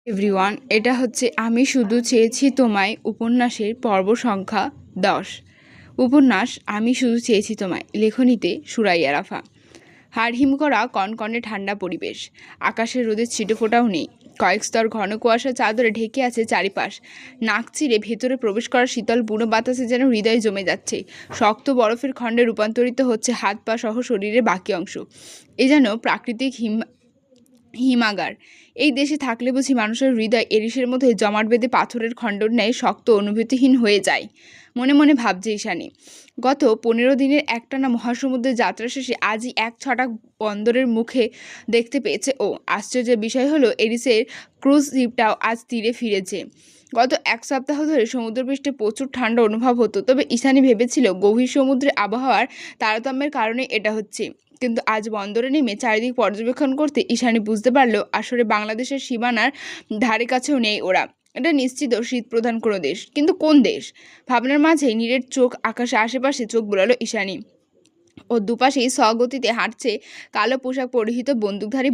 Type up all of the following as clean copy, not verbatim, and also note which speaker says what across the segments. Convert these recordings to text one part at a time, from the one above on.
Speaker 1: Everyone, এটা হচ্ছে আমি শুধু চেয়েছি তোমায় উপন্যাসের পর্ব সংখ্যা 10। উপন্যাস আমি শুধু চেয়েছি তোমায়, লেখনীতে সুরাইয়া রাফা। হাড়হিম করা কনকনে ঠান্ডা পরিবেশ, আকাশের রোদের ছিটেফোঁটাও নেই, কয়েক স্তর ঘন কুয়াশার চাদরে ঢেকে আছে চারিপাশ। নাক চিরে ভেতরে প্রবেশ করা শীতল বুনো বাতাসে যেন হৃদয় জমে যাচ্ছে, শক্ত বরফের খণ্ডে রূপান্তরিত হচ্ছে হাত পা সহ শরীরের বাকি অংশ। এ যেন প্রাকৃতিক হিমাগার। এই দেশে থাকলে বুঝি মানুষের হৃদয় এরিসের মধ্যে জমাট বেঁধে পাথরের খণ্ডর ন্যায় শক্ত অনুভূতিহীন হয়ে যায়। মনে মনে ভাবছে ঈশানী। গত 15 দিনের একটানা মহাসমুদ্রের যাত্রা শেষে আজই এক ছটাক বন্দরের মুখে দেখতে পেয়েছে ও। আশ্চর্যের বিষয় হলো এরিসের ক্রুজ শিপটাও আজ তীরে ফিরেছে। গত এক সপ্তাহ ধরে সমুদ্রপৃষ্ঠে প্রচুর ঠান্ডা অনুভব হতো, তবে ঈশানী ভেবেছিল গভীর সমুদ্রে আবহাওয়ার তারতম্যের কারণে এটা হচ্ছে। কিন্তু আজ বন্দরে নেমে চারিদিক পর্যবেক্ষণ করতে ঈশানী বুঝতে পারল আসলে বাংলাদেশের সীমানার ধারে কাছেও নেই ওরা। এটা নিশ্চিত শীত প্রধান কোনো দেশ, কিন্তু কোন দেশ? ভাবনার মাঝেই নীরের চোখ আকাশে আশেপাশে চোখ বোলালো ঈশানী। ও দুপাশেই স্বগতিতে হাঁটছে কালো পোশাক পরিহিত বন্দুকধারী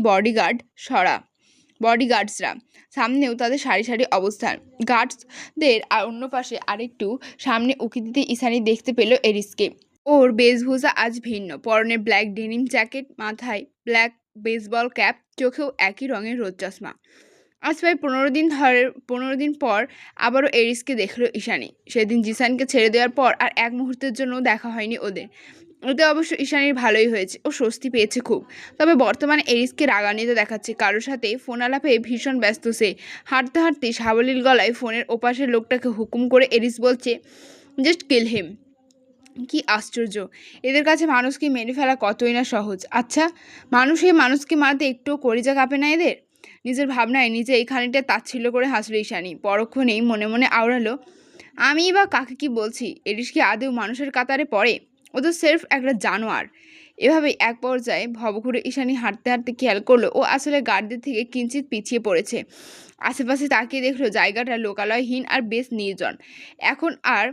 Speaker 1: বডিগার্ডসরা। সামনেও তাদের সারি সারি অবস্থান। গার্ডসদের আর অন্য পাশে আরেকটু সামনে উঁকি দিতে ঈশানী দেখতে পেল এরিসকে। ওর বেশভূষা আজ ভিন্ন, পরনে ব্ল্যাক ডেনিম জ্যাকেট, মাথায় ব্ল্যাক বেসবল ক্যাপ, চোখেও একই রঙের রোদ চশমা। আজ প্রায় 15 দিন পর আবারও এরিসকে দেখলো ঈশানী। সেদিন জিসানকে ছেড়ে দেওয়ার পর আর এক মুহূর্তের জন্য দেখা হয়নি ওদের। ওতে অবশ্য ঈশানীর ভালোই হয়েছে, ও স্বস্তি পেয়েছে খুব। তবে বর্তমানে এরিসকে রাগান্বিত দেখাচ্ছে, কারোর সাথে ফোন আলাপে ভীষণ ব্যস্ত সে। হাঁটতে হাঁটতে সাবলীল গলায় ফোনের ওপাশের লোকটাকে হুকুম করে এরিস বলছে, জাস্ট কিল হিম। কি আশ্চর্য! এদের কাছে মানুষকে মেরে ফেলা কতই না সহজ। আচ্ছা, মানুষকে মারতে একটুও কলিজা কাঁপে না এদের? নিজের ভাবনায় নিজেই খানিকটা তাচ্ছিল্য করে হাসল ঈশানী। পরক্ষণেই মনে মনে আওড়ালো, আমি বা কাকে কি বলছি? এরিস কি আদৌ মানুষের কাতারে পড়ে? ও তো সেরফ একটা জানোয়ার। এভাবেই এক পর্যায়ে ভবঘুরে ঈশানী হাঁটতে হাঁটতে খেয়াল করলো ও আসলে গার্ডদের থেকে কিঞ্চিত পিছিয়ে পড়েছে। আশেপাশে তাকিয়ে দেখলো জায়গাটা লোকালয়হীন আর বেশ নির্জন। এখন আর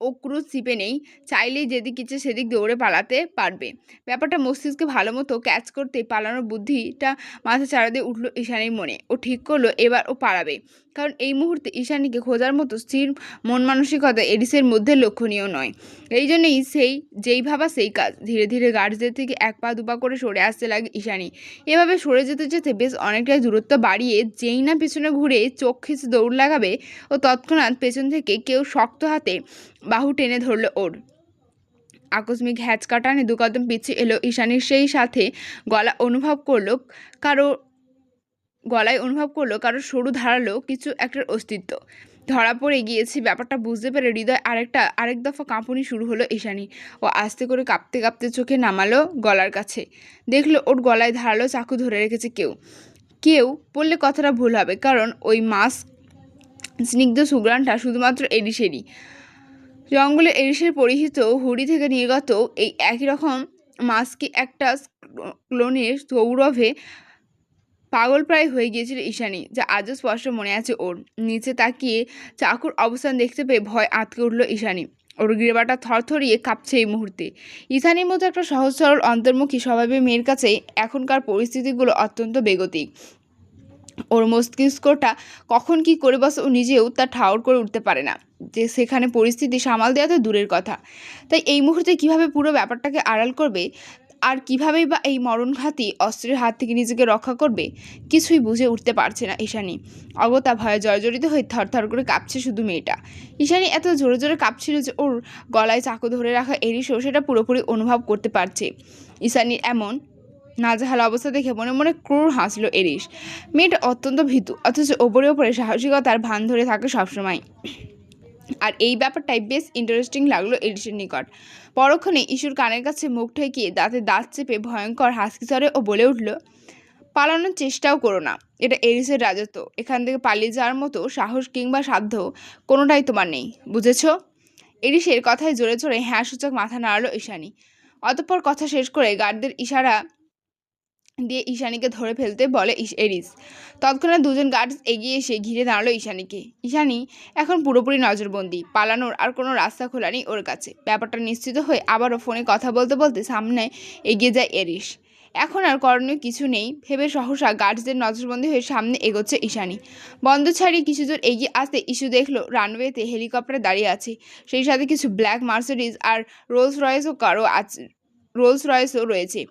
Speaker 1: ও ক্রুজ শিপে নেই, চাইলেই যেদিক ইচ্ছে সেদিক দৌড়ে পালাতে পারবে। ব্যাপারটা মস্তিষ্কে ভালো মতো ক্যাচ করতে পালানোর বুদ্ধিটা মাথা চাড়া দিয়ে উঠল ঈশানীর মনে। ও ঠিক করলো এবার ও পালাবে, কারণ এই মুহূর্তে ঈশানীকে খোঁজার মতো স্থির মন মানসিকতা এরিসের মধ্যে লক্ষণীয় নয়। এই জন্যই যেই ভাবা সেই কাজ। ধীরে ধীরে গার্ডসদের থেকে এক পা দুপা করে সরে আসতে লাগে ঈশানী। এভাবে সরে যেতে যেতে বেশ অনেকটাই দূরত্ব বাড়িয়ে যেই না পেছনে ঘুরে চোখ খিচে দৌড় লাগাবে, ও তৎক্ষণাৎ পেছন থেকে কেউ শক্ত হাতে বাহু টেনে ধরল ওর। আকস্মিক হ্যাচকা টানে দু কদম পিছিয়ে এলো ঈশানীর, সেই সাথে গলায় অনুভব করলো কারো সরু ধারালো কিছু একটার অস্তিত্ব। ধরা পড়ে গিয়েছি ব্যাপারটা বুঝতে পেরে হৃদয় আরেক দফা কাঁপুনি শুরু হলো ঈশানী। ও আস্তে করে কাঁপতে কাঁপতে চোখে নামালো গলার কাছে। দেখলো ওর গলায় ধারালো চাকু ধরে রেখেছে কেউ বললে কথাটা ভুল হবে, কারণ ওই মাস্ক স্নিগ্ধ সুগ্রানটা শুধুমাত্র এরিসেরই। জঙ্গলে এরিসের পরিহিত হুডি থেকে নির্গত এই একই রকম মাস্কে একটা ক্লোনের সৌরভে পাগল প্রায় হয়ে গিয়েছিল ঈশানী, যা আজও স্পষ্ট মনে আছে ওর। নিচে তাকিয়ে চাকুর অবস্থান দেখতে পেয়ে ভয় আঁতকে উঠল ঈশানী। ওর গ্রীবাটা থরথরিয়ে কাঁপছে এই মুহূর্তে। ঈশানীর মতো একটা সহজ সরল অন্তর্মুখী স্বভাবের মেয়ের কাছে এখনকার পরিস্থিতিগুলো অত্যন্ত বেগতিক। ওর মস্তিষ্কটা কখন কি করে বসে ও নিজেও তা ঠাউর করে উঠতে পারে না, যে সেখানে পরিস্থিতি সামাল দেওয়া তো দূরের কথা। তাই এই মুহূর্তে কিভাবে পুরো ব্যাপারটাকে আড়াল করবে, আর কীভাবেই বা এই মরণঘাতী অস্ত্রের হাত থেকে নিজেকে রক্ষা করবে, কিছুই বুঝে উঠতে পারছে না ঈশানী। অগত্যা ভয়ে জর্জরিত হয়ে থরথর করে কাঁপছে শুধু মেয়েটা। ঈশানী এত জোরে জোরে কাঁপছিল যে ওর গলায় চাকু ধরে রাখা এরিসও সেটা পুরোপুরি অনুভব করতে পারছে। ঈশানীর এমন নাজেহাল অবস্থা দেখে মনে মনে ক্রূর হাসল এরিস। মেয়েটা অত্যন্ত ভীতু, অথচ ওপরে ওপরে সাহসিকতার ভান ধরে থাকে সবসময়। আর এই ব্যাপারটাই বেশ ইন্টারেস্টিং লাগলো এরিসের নিকট। পরক্ষণে ইস্যুর কানের কাছে মুখ ঠেকিয়ে দাঁতে দাঁত চেপে ভয়ঙ্কর হাসকি স্বরে ও বলে উঠল, পালানোর চেষ্টাও করো না, এটা এরিসের রাজত্ব। এখান থেকে পালিয়ে যাওয়ার মতো সাহস কিংবা সাধ্য কোনোটাই তোমার নেই, বুঝেছ? এরিসের কথায় জোরে জোরে হ্যাঁ সূচক মাথা নাড়ালো ঈশানী। অতঃপর কথা শেষ করে গার্ডদের ইশারা দিয়ে ঈশানীকে ধরে ফেলতে বলে এরিস। তৎক্ষণাৎ দুজন গার্ডস এগিয়ে এসে ঘিরে দাঁড়ালো ঈশানীকে। ঈশানী এখন পুরোপুরি নজরবন্দি, পালানোর আর কোনো রাস্তা খোলা নেই ওর কাছে। ব্যাপারটা নিশ্চিত হয়ে আবারও ফোনে কথা বলতে বলতে সামনে এগিয়ে যায় এরিস। এখন আর করণীয় কিছু নেই ভেবে সহসা গার্ডসদের নজরবন্দি হয়ে সামনে এগোচ্ছে ঈশানী। বন্ধ ছাড়িয়ে কিছু দূর এগিয়ে আসতে ইস্যু দেখলো রানওয়েতে হেলিকপ্টার দাঁড়িয়ে আছে, সেই সাথে কিছু ব্ল্যাক মার্সিডিজ আর রোলস রয়েসও রয়েছে।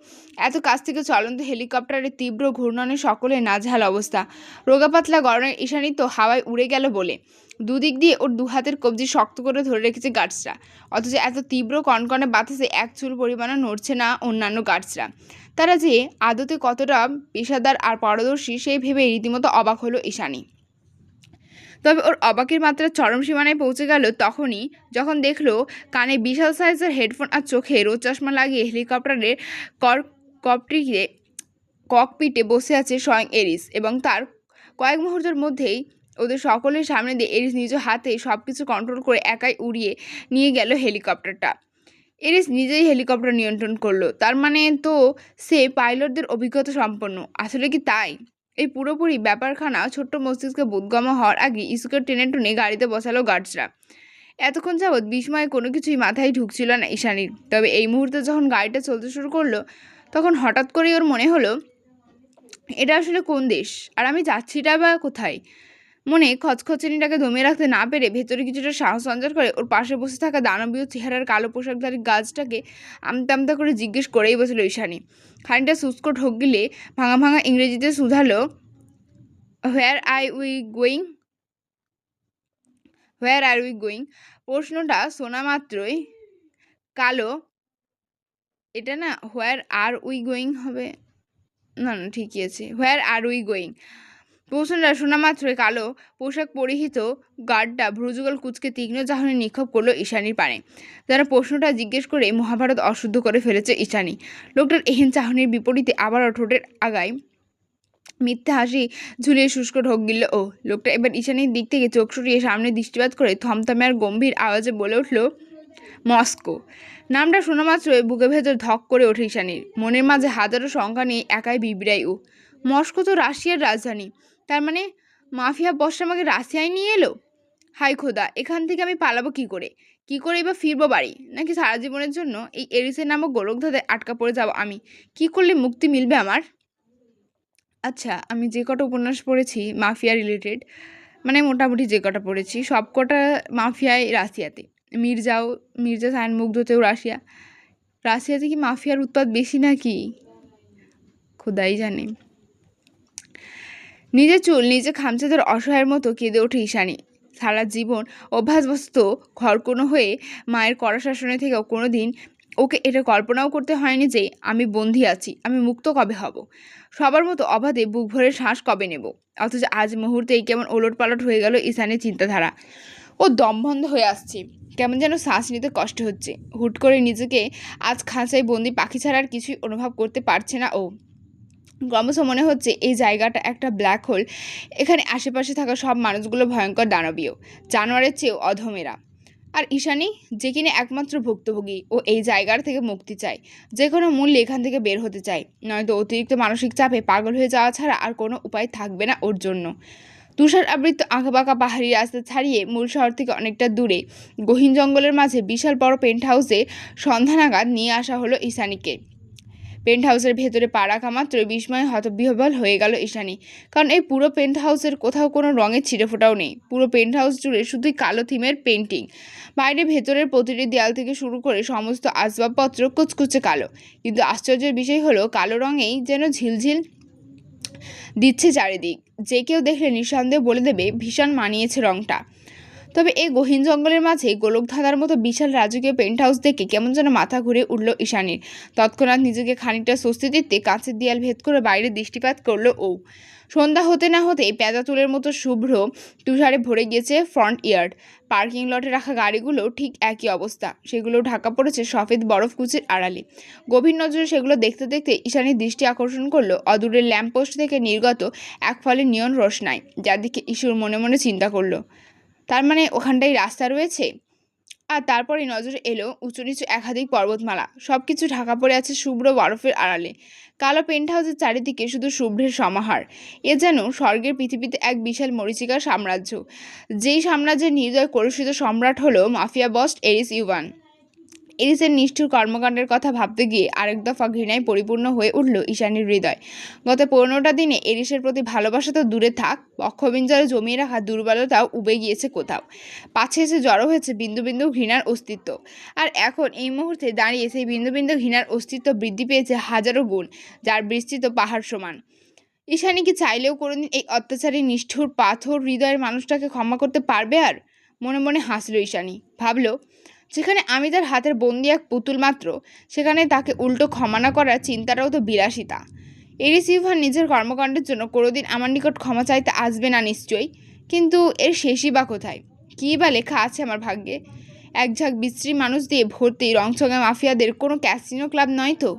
Speaker 1: এত কাছ থেকে চলন্ত হেলিকপ্টারের তীব্র ঘূর্ণনে সকলে নাজেহাল অবস্থা। রোগা পাতলা গরনের ঈশানী তো হাওয়ায় উড়ে গেল বলে দুদিক দিয়ে ওর দু হাতের কবজি শক্ত করে ধরে রেখেছে গার্ডসরা। অথচ এত তীব্র কনকনে বাতাসে এক চুল পরিমাণও নড়ছে না অন্যান্য গার্ডসরা। তারা যে আদতে কতটা পেশাদার আর পারদর্শী সেই ভেবে রীতিমতো অবাক হলো ঈশানী। তবে ওর অবাকের মাত্রা চরম সীমানায় পৌঁছে গেল তখনই যখন দেখলো কানে বিশাল সাইজের হেডফোন আর চোখে রোদ চশমা লাগিয়ে হেলিকপ্টারের ককপিটে বসে আছে স্বয়ং এরিস, এবং তার কয়েক মুহূর্তের মধ্যেই ওদের সকলের সামনে দিয়ে এরিস নিজ হাতে সব কিছু কন্ট্রোল করে একাই উড়িয়ে নিয়ে গেল হেলিকপ্টারটা। এরিস নিজেই হেলিকপ্টার নিয়ন্ত্রণ করলো, তার মানে তো সে পাইলটদের অভিজ্ঞতা সম্পন্ন। আসলে কি তাই? এই পুরোপুরি ব্যাপারখানা ছোট্ট মস্তিষ্কে বোধগম্য হওয়ার আগে ইস্যুকে টেনে টুনে গাড়িতে বসালো গার্ডসরা। এতক্ষণ যাবৎ বিস্ময়ে কোনো কিছুই মাথায় ঢুকছিল না ঈশানীর। তবে এই মুহূর্তে যখন গাড়িটা চলতে শুরু করলো তখন হঠাৎ করেই ওর মনে হলো এটা আসলে কোন দেশ, আর আমি যাচ্ছিটা বা কোথায়। মনে খচখচনিটাকে দমিয়ে রাখতে না পেরে ভেতরে কিছুটা সাহস সঞ্চার করে ওর পাশে বসে থাকা দানবীয় চেহারার কালো পোশাকধারী গাছটাকে আমতা আমতা করে জিজ্ঞেস করেই বসল ঈশানী। খানিকটা শুষ্ক ঢোক গিলে ভাঙা ভাঙা ইংরেজিতে শুধালো, where are we going? Where are we going? প্রশ্নটা শোনা মাত্রই কালো, এটা না হোয়ার আর উই গোয়িং হবে, না না ঠিকই আছে, হোয়ার আর উই গোয়িং। প্রশ্নটা শোনা মাত্রই কালো পোশাক পরিহিত গার্ডটা ভ্রুযুগল কুচকে তীক্ষ্ণ চাহনি নিক্ষেপ করলো ঈশানীর পানে। যারা প্রশ্নটা জিজ্ঞেস করে মহাভারত অশুদ্ধ করে ফেলেছে ঈশানী। লোকটার এহেন চাহনির বিপরীতে আবারও ঠোঁটের আগায় মিথ্যা হাসি ঝুলিয়ে শুষ্ক ঢোক গিলল ও। লোকটা এবার ঈশানীর দিক থেকে চোখ সরিয়ে সামনে দৃষ্টিপাত করে থমথমে আর গম্ভীর আওয়াজে বলে উঠল, মস্কো। নামটা শোনা মাত্রই বুকের ভেতর ধক করে ওঠে ঈশানীর। মনের মাঝে হাজারো সংখ্যা নিয়ে একাই বিবড়াই ও। মস্কো তো রাশিয়ার রাজধানী, তার মানে মাফিয়া বসটা আমাকে রাশিয়ায় নিয়ে এলো। হাই খোদা, এখান থেকে আমি পালাবো কী করে? এবার ফিরবো বাড়ি, নাকি সারা জীবনের জন্য এই এরিসের নামক গোলকধাঁধায় আটকা পড়ে যাব আমি? কি করলে মুক্তি মিলবে আমার? আচ্ছা, আমি যে কটা উপন্যাস পড়েছি মাফিয়া রিলেটেড, মানে মোটামুটি যে কটা পড়েছি সব কটা মাফিয়ায় রাশিয়াতে। মির্জা সায়ন মুগ্ধতেও রাশিয়াতে কি মাফিয়ার উৎপাত বেশি নাকি খোদাই জানে। নিজের চুল নিজে খামচাদের অসহায়ের মতো কেঁদে ওঠে ঈশানী। সারা জীবন অভ্যাসবশত ঘরকোনো হয়ে মায়ের কড়া শাসনে থেকেও কোনো দিন ওকে এটা কল্পনাও করতে হয়নি যে আমি বন্দী আছি, আমি মুক্ত কবে হব, সবার মতো অবাধে বুক ভরে শ্বাস কবে নেব। অথচ আজ মুহূর্তেই কেমন ওলটপালট হয়ে গেল ঈশানীর চিন্তাধারা। ও দম বন্ধ হয়ে আসছে, কেমন যেন শ্বাস নিতে কষ্ট হচ্ছে। হুট করে নিজেকে আজ খাঁচায় বন্দি পাখি ছাড়া আর কিছুই অনুভব করতে পারছে না ও। ক্রমশ মনে হচ্ছে এই জায়গাটা একটা ব্ল্যাক হোল। এখানে আশেপাশে থাকা সব মানুষগুলো ভয়ঙ্কর দানবীয়, জানোয়ারের চেয়েও অধমেরা। আর ঈশানী যে কিনা একমাত্র ভুক্তভোগী, ও এই জায়গার থেকে মুক্তি চায়, যে কোনো মূল্যে এখান থেকে বের হতে চায়, নয়তো অতিরিক্ত মানসিক চাপে পাগল হয়ে যাওয়া ছাড়া আর কোনো উপায় থাকবে না ওর জন্য। তুষার আবৃত আঁকাবাঁকা পাহাড়ি রাস্তা ছাড়িয়ে মূল শহর থেকে অনেকটা দূরে গহীন জঙ্গলের মাঝে বিশাল বড় পেন্ট হাউসে সন্ধ্যা নাগাদ নিয়ে আসা হলো ঈশানীকে। পেন্ট হাউসের ভেতরে পা রাখা মাত্রই বিস্ময়ে হতবিহ্বল হয়ে গেল ঈশানী। কারণ এই পুরো পেন্ট হাউসের কোথাও কোনো রঙের ছিটেফোঁটাও নেই। পুরো পেন্ট হাউস জুড়ে শুধুই কালো থিমের পেন্টিং। বাইরে ভেতরের প্রতিটি দেয়াল থেকে শুরু করে সমস্ত আসবাবপত্র কুচকুচে কালো। কিন্তু আশ্চর্যের বিষয় হলো কালো রঙেই যেন ঝিলঝিল দিচ্ছে চারিদিক। যে কেউ দেখলে নিঃসন্দেহে বলে দেবে ভীষণ মানিয়েছে রঙটা। তবে এই গহীন জঙ্গলের মাঝে গোলকধাঁধার মতো বিশাল রাজকীয় পেন্ট হাউস দেখে কেমন যেন মাথা ঘুরে উঠল ঈশানীর। তৎক্ষণাৎ নিজেকে খানিকটা স্বস্তি দিতে কাঁচের দেয়াল ভেদ করে বাইরে দৃষ্টিপাত করলো ও। সন্ধ্যা হতে না হতেই পেঁজা তুলের মতো শুভ্র তুষারে ভরে গিয়েছে ফ্রন্ট ইয়ার্ড। পার্কিং লটে রাখা গাড়িগুলো ঠিক একই অবস্থা, সেগুলো ঢাকা পড়েছে সফেদ বরফ কুচির আড়ালে। গভীর নজরে সেগুলো দেখতে দেখতে ঈশানীর দৃষ্টি আকর্ষণ করলো অদূরের ল্যাম্পপোস্ট থেকে নির্গত এক ফলে নিয়ন রোশনাই, যার দিকে ঈশ্বর মনে মনে চিন্তা করলো। তার মানে ওখানটাই রাস্তা রয়েছে। আর তারপরে নজরে এলো উঁচু নিচু একাধিক পর্বতমালা, সব কিছু ঢাকা পড়ে আছে শুভ্র বরফের আড়ালে। কালো পেন্ট হাউসের চারিদিকে শুধু শুভ্রের সমাহার। এ যেন স্বর্গের পৃথিবীতে এক বিশাল মরীচিকার সাম্রাজ্য, যেই সাম্রাজ্যের নির্দয় কলুষিত সম্রাট হলো মাফিয়া বস এরিস ইভান। এরিসের নিষ্ঠুর কর্মকাণ্ডের কথা ভাবতে গিয়ে আরেক দফা ঘৃণায় পরিপূর্ণ হয়ে উঠল ঈশানীর হৃদয়। গত 15টা দিনে এরিসের প্রতি ভালোবাসা তো দূরে থাক, বক্ষবিঞ্জরে জমিয়ে রাখা দুর্বলতাও উবে গিয়েছে কোথাও। পাছে এসে জড়ো হয়েছে বিন্দু বিন্দু ঘৃণার অস্তিত্ব। আর এখন এই মুহূর্তে দাঁড়িয়ে সেই বিন্দু বিন্দু ঘৃণার অস্তিত্ব বৃদ্ধি পেয়েছে হাজারো গুণ, যার বিস্তৃত পাহাড় সমান। ঈশানী কি চাইলেও কোনোদিন এই অত্যাচারী নিষ্ঠুর পাথর হৃদয়ের মানুষটাকে ক্ষমা করতে পারবে? আর মনে মনে হাসল ঈশানী। ভাবল, যেখানে আমি তার হাতের বন্দি এক পুতুল মাত্র, সেখানে তাকে উল্টো ক্ষমা না করার চিন্তাটাও তো বিলাসিতা। এরিস ইভান নিজের কর্মকাণ্ডের জন্য কোনোদিন আমার নিকট ক্ষমা চাইতে আসবে না নিশ্চয়ই, কিন্তু এর শেষই বা কোথায়? কী বা লেখা আছে আমার ভাগ্যে? এক ঝাঁক বিশ্রী মানুষ দিয়ে ভর্তি রংচঙা মাফিয়াদের কোনো ক্যাসিনো ক্লাব নয় তো?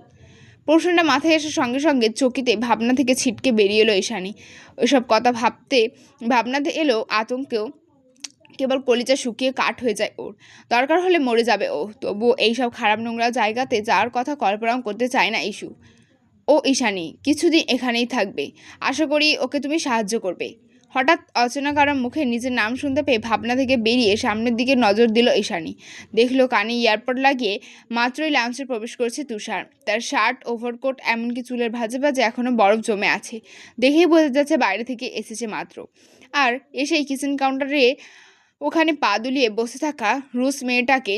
Speaker 1: প্রশ্নটা মাথায় আসার সঙ্গে সঙ্গে চকিতে ভাবনা থেকে ছিটকে বেরিয়ে এলো ঈশানী। ওইসব কথা ভাবনাতে এলো আতঙ্কেও কেবল কলিজা শুকিয়ে কাঠ হয়ে যায় ওর। দরকার হলে মরে যাবে ও, তবুও এইসব খারাপ নোংরা জায়গাতে যাওয়ার কথা কল্পনাও করতে চায় না ইস্যু। ও ঈশানী কিছুদিন এখানেই থাকবে, আশা করি ওকে তুমি সাহায্য করবে। হঠাৎ অচেনা কারো মুখে নিজের নাম শুনতে পেয়ে ভাবনা থেকে বেরিয়ে সামনের দিকে নজর দিল ঈশানী। দেখলো কানে এয়ারপড লাগিয়ে মাত্রই লাউঞ্জে প্রবেশ করেছে তুষার। তার শার্ট, ওভারকোট, এমনকি চুলের ভাঁজে ভাঁজে এখনও বরফ জমে আছে। দেখেই বোঝা যাচ্ছে বাইরে থেকে এসেছে মাত্র। আর এসেই কিচেন কাউন্টারে ওখানে পা দুলিয়ে বসে থাকা রুশ মেয়েটাকে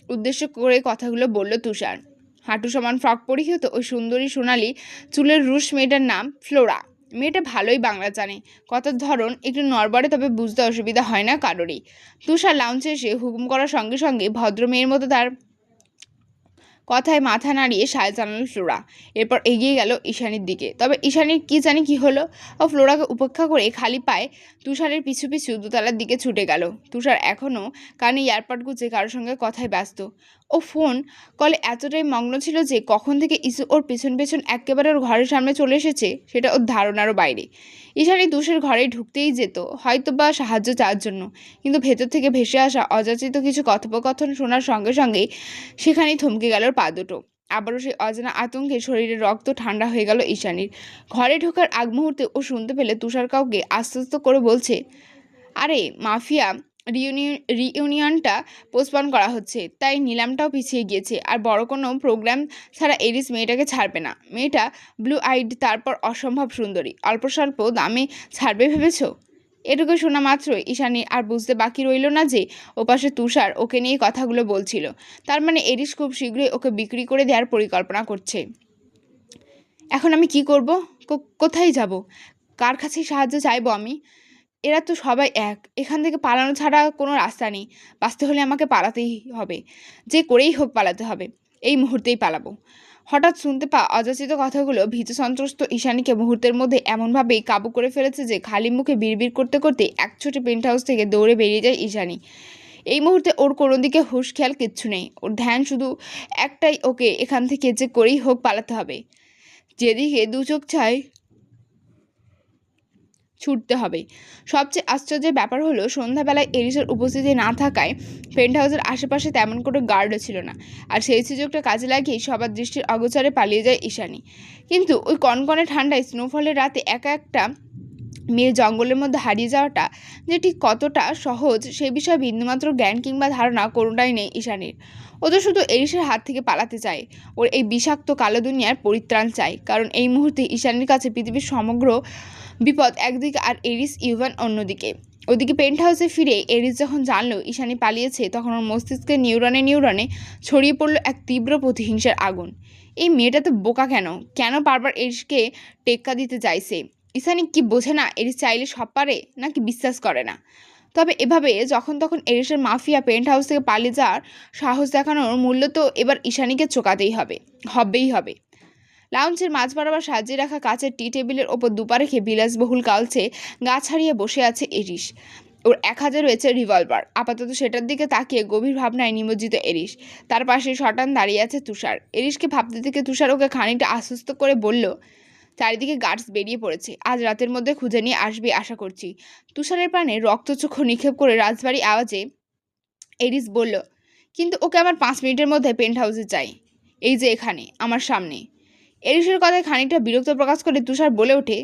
Speaker 1: উদ্দেশ্য করে কথাগুলো বলল তুষার। হাঁটু সমান ফ্রক পরিহিত ওই সুন্দরী সোনালি চুলের রুশ মেয়েটার নাম ফ্লোরা। মেয়েটা ভালোই বাংলা জানে, কথার ধরন একটু নড়বড়ে, তবে বুঝতে অসুবিধা হয় না কারোরই। তুষার লাউঞ্জে এসে হুকুম করার সঙ্গে সঙ্গে ভদ্র মেয়ের মতো তার কথায় মাথা নাড়িয়ে সায় জানাল ফ্লোরা। এরপর এগিয়ে গেল ঈশানীর দিকে। তবে ঈশানীর কি জানি কি হলো, ও ফ্লোরাকে উপেক্ষা করে খালি পায়ে তুষারের পিছু পিছু দোতলার দিকে ছুটে গেল। তুষার এখনও কানে এয়ারপড গুঁজে কারোর সঙ্গে কথায় ব্যস্ত। ও ফোন কলে এতটাই মগ্ন ছিল যে কখন থেকে ইসু ওর পেছন পেছন একেবারে ওর ঘরের সামনে চলে এসেছে সেটা ওর ধারণারও বাইরে। ঈশানী তুষের ঘরে ঢুকতেই যেত, হয়তো বা সাহায্য চাওয়ার জন্য, কিন্তু ভেতর থেকে ভেসে আসা অযাচিত কিছু কথোপকথন শোনার সঙ্গে সঙ্গেই সেখানেই থমকে গেল পা দুটো। আবারও সেই অজানা আতঙ্কে শরীরের রক্ত ঠান্ডা হয়ে গেল ঈশানীর। ঘরে ঢোকার আগ মুহূর্তে ও শুনতে পেলে তুষার কাউকে আশ্বস্ত করে বলছে, আরে মাফিয়া রিইউনিয়নটা পোস্টপন করা হচ্ছে, তাই নিলামটাও পিছিয়ে গিয়েছে। আর বড় কোনো প্রোগ্রাম ছাড়া এরিস মেয়েটাকে ছাড়বে না। মেয়েটা ব্লু আইড, তারপর অসম্ভব সুন্দরী, অল্প স্বল্প দামে ছাড়বে ভেবেছ? এটুকু শোনা মাত্রই ঈশানী আর বুঝতে বাকি রইল না যে ওপাশে তুষার ওকে নিয়ে কথাগুলো বলছিল। তার মানে এরিস খুব শীঘ্রই ওকে বিক্রি করে দেওয়ার পরিকল্পনা করছে। এখন আমি কি করব? কোথায় যাব? কার কাছে সাহায্য চাইবো আমি? এরা তো সবাই এক। এখান থেকে পালানো ছাড়া কোনো রাস্তা নেই। বাঁচতে হলে আমাকে পালাতেই হবে, যে করেই হোক পালাতে হবে। এই মুহূর্তেই পালাবো। হঠাৎ শুনতে পাওয়া অযাচিত কথাগুলো ভীত সন্ত্রস্ত ঈশানীকে মুহূর্তের মধ্যে এমনভাবেই কাবু করে ফেলেছে যে খালি মুখে বিড়বিড় করতে করতে এক ছোটে পেন্ট হাউস থেকে দৌড়ে বেরিয়ে যায় ঈশানী। এই মুহূর্তে ওর কোনো দিকে হুঁশ খেয়াল কিচ্ছু নেই। ওর ধ্যান শুধু একটাই, ওকে এখান থেকে যে করেই হোক পালাতে হবে। যেদিকে দু চোখ চায় ছুটতে হবে। সবচেয়ে আশ্চর্যের ব্যাপার হলো সন্ধ্যাবেলায় এরিসের উপস্থিতি না থাকায় পেন্ট হাউসের আশেপাশে তেমন কোনো গার্ডও ছিল না। আর সেই সুযোগটা কাজে লাগিয়ে সবার দৃষ্টির অগোচরে পালিয়ে যায় ঈশানী। কিন্তু ওই কনকনে ঠান্ডায় স্নোফলের রাতে একা একটা মেয়ে জঙ্গলের মধ্যে হারিয়ে যাওয়াটা যে ঠিক কতটা সহজ সে বিষয়ে বিন্দুমাত্র জ্ঞান কিংবা ধারণা কোনোটাই নেই ঈশানীর। ও তো শুধু এরিসের হাত থেকে পালাতে চায়, ওর এই বিষাক্ত কালো দুনিয়ার পরিত্রাণ চায়। কারণ এই মুহূর্তে ঈশানীর কাছে পৃথিবীর সমগ্র বিপদ একদিকে আর এরিস ইউভান অন্যদিকে। ওদিকে পেন্ট হাউসে ফিরে এরিস যখন জানলো ঈশানী পালিয়েছে, তখন ওর মস্তিষ্কে নিউরনে ছড়িয়ে পড়লো এক তীব্র প্রতিহিংসার আগুন। এই মেয়েটা তো বোকা, কেন বারবার এরিসকে টেক্কা দিতে চাইছে? ঈশানী কি বোঝে না এরিস চাইলে সব পারে, নাকি বিশ্বাস করে না? তবে এভাবে যখন তখন এরিসের মাফিয়া পেন্ট হাউস থেকে পালিয়ে যাওয়ার সাহস দেখানোর মূল্য তো এবার ঈশানীকে চোকাতেই হবে। লাউঞ্জের মাঝ বরাবর সাজিয়ে রাখা কাচের টি টেবিলের ওপর দুপা রেখে বিলাসবহুল কালচে গা ছাড়িয়ে বসে আছে এরিস। ওর এক হাতে রয়েছে রিভলভার। আপাতত সেটার দিকে তাকিয়ে গভীর ভাবনায় নিমজ্জিত এরিস। তার পাশে শটান দাঁড়িয়ে আছে তুষার। এরিসকে ভাবতে থেকে তুষার ওকে খানিকটা আশ্বস্ত করে বলল, চারিদিকে গার্ডস বেরিয়ে পড়েছে, আজ রাতের মধ্যে খুঁজে নিয়ে আসবে আশা করছি। তুষারের প্রাণে রক্তচক্ষু নিক্ষেপ করে রাজবাড়ি আওয়াজে এরিস বলল, কিন্তু ওকে আমার 5 মিনিটের মধ্যে পেন্ট হাউসে চাই, এই যে এখানে আমার সামনে। এরিসের কথায় খানিকটা বিরক্ত প্রকাশ করে তুষার বলে ওঠে,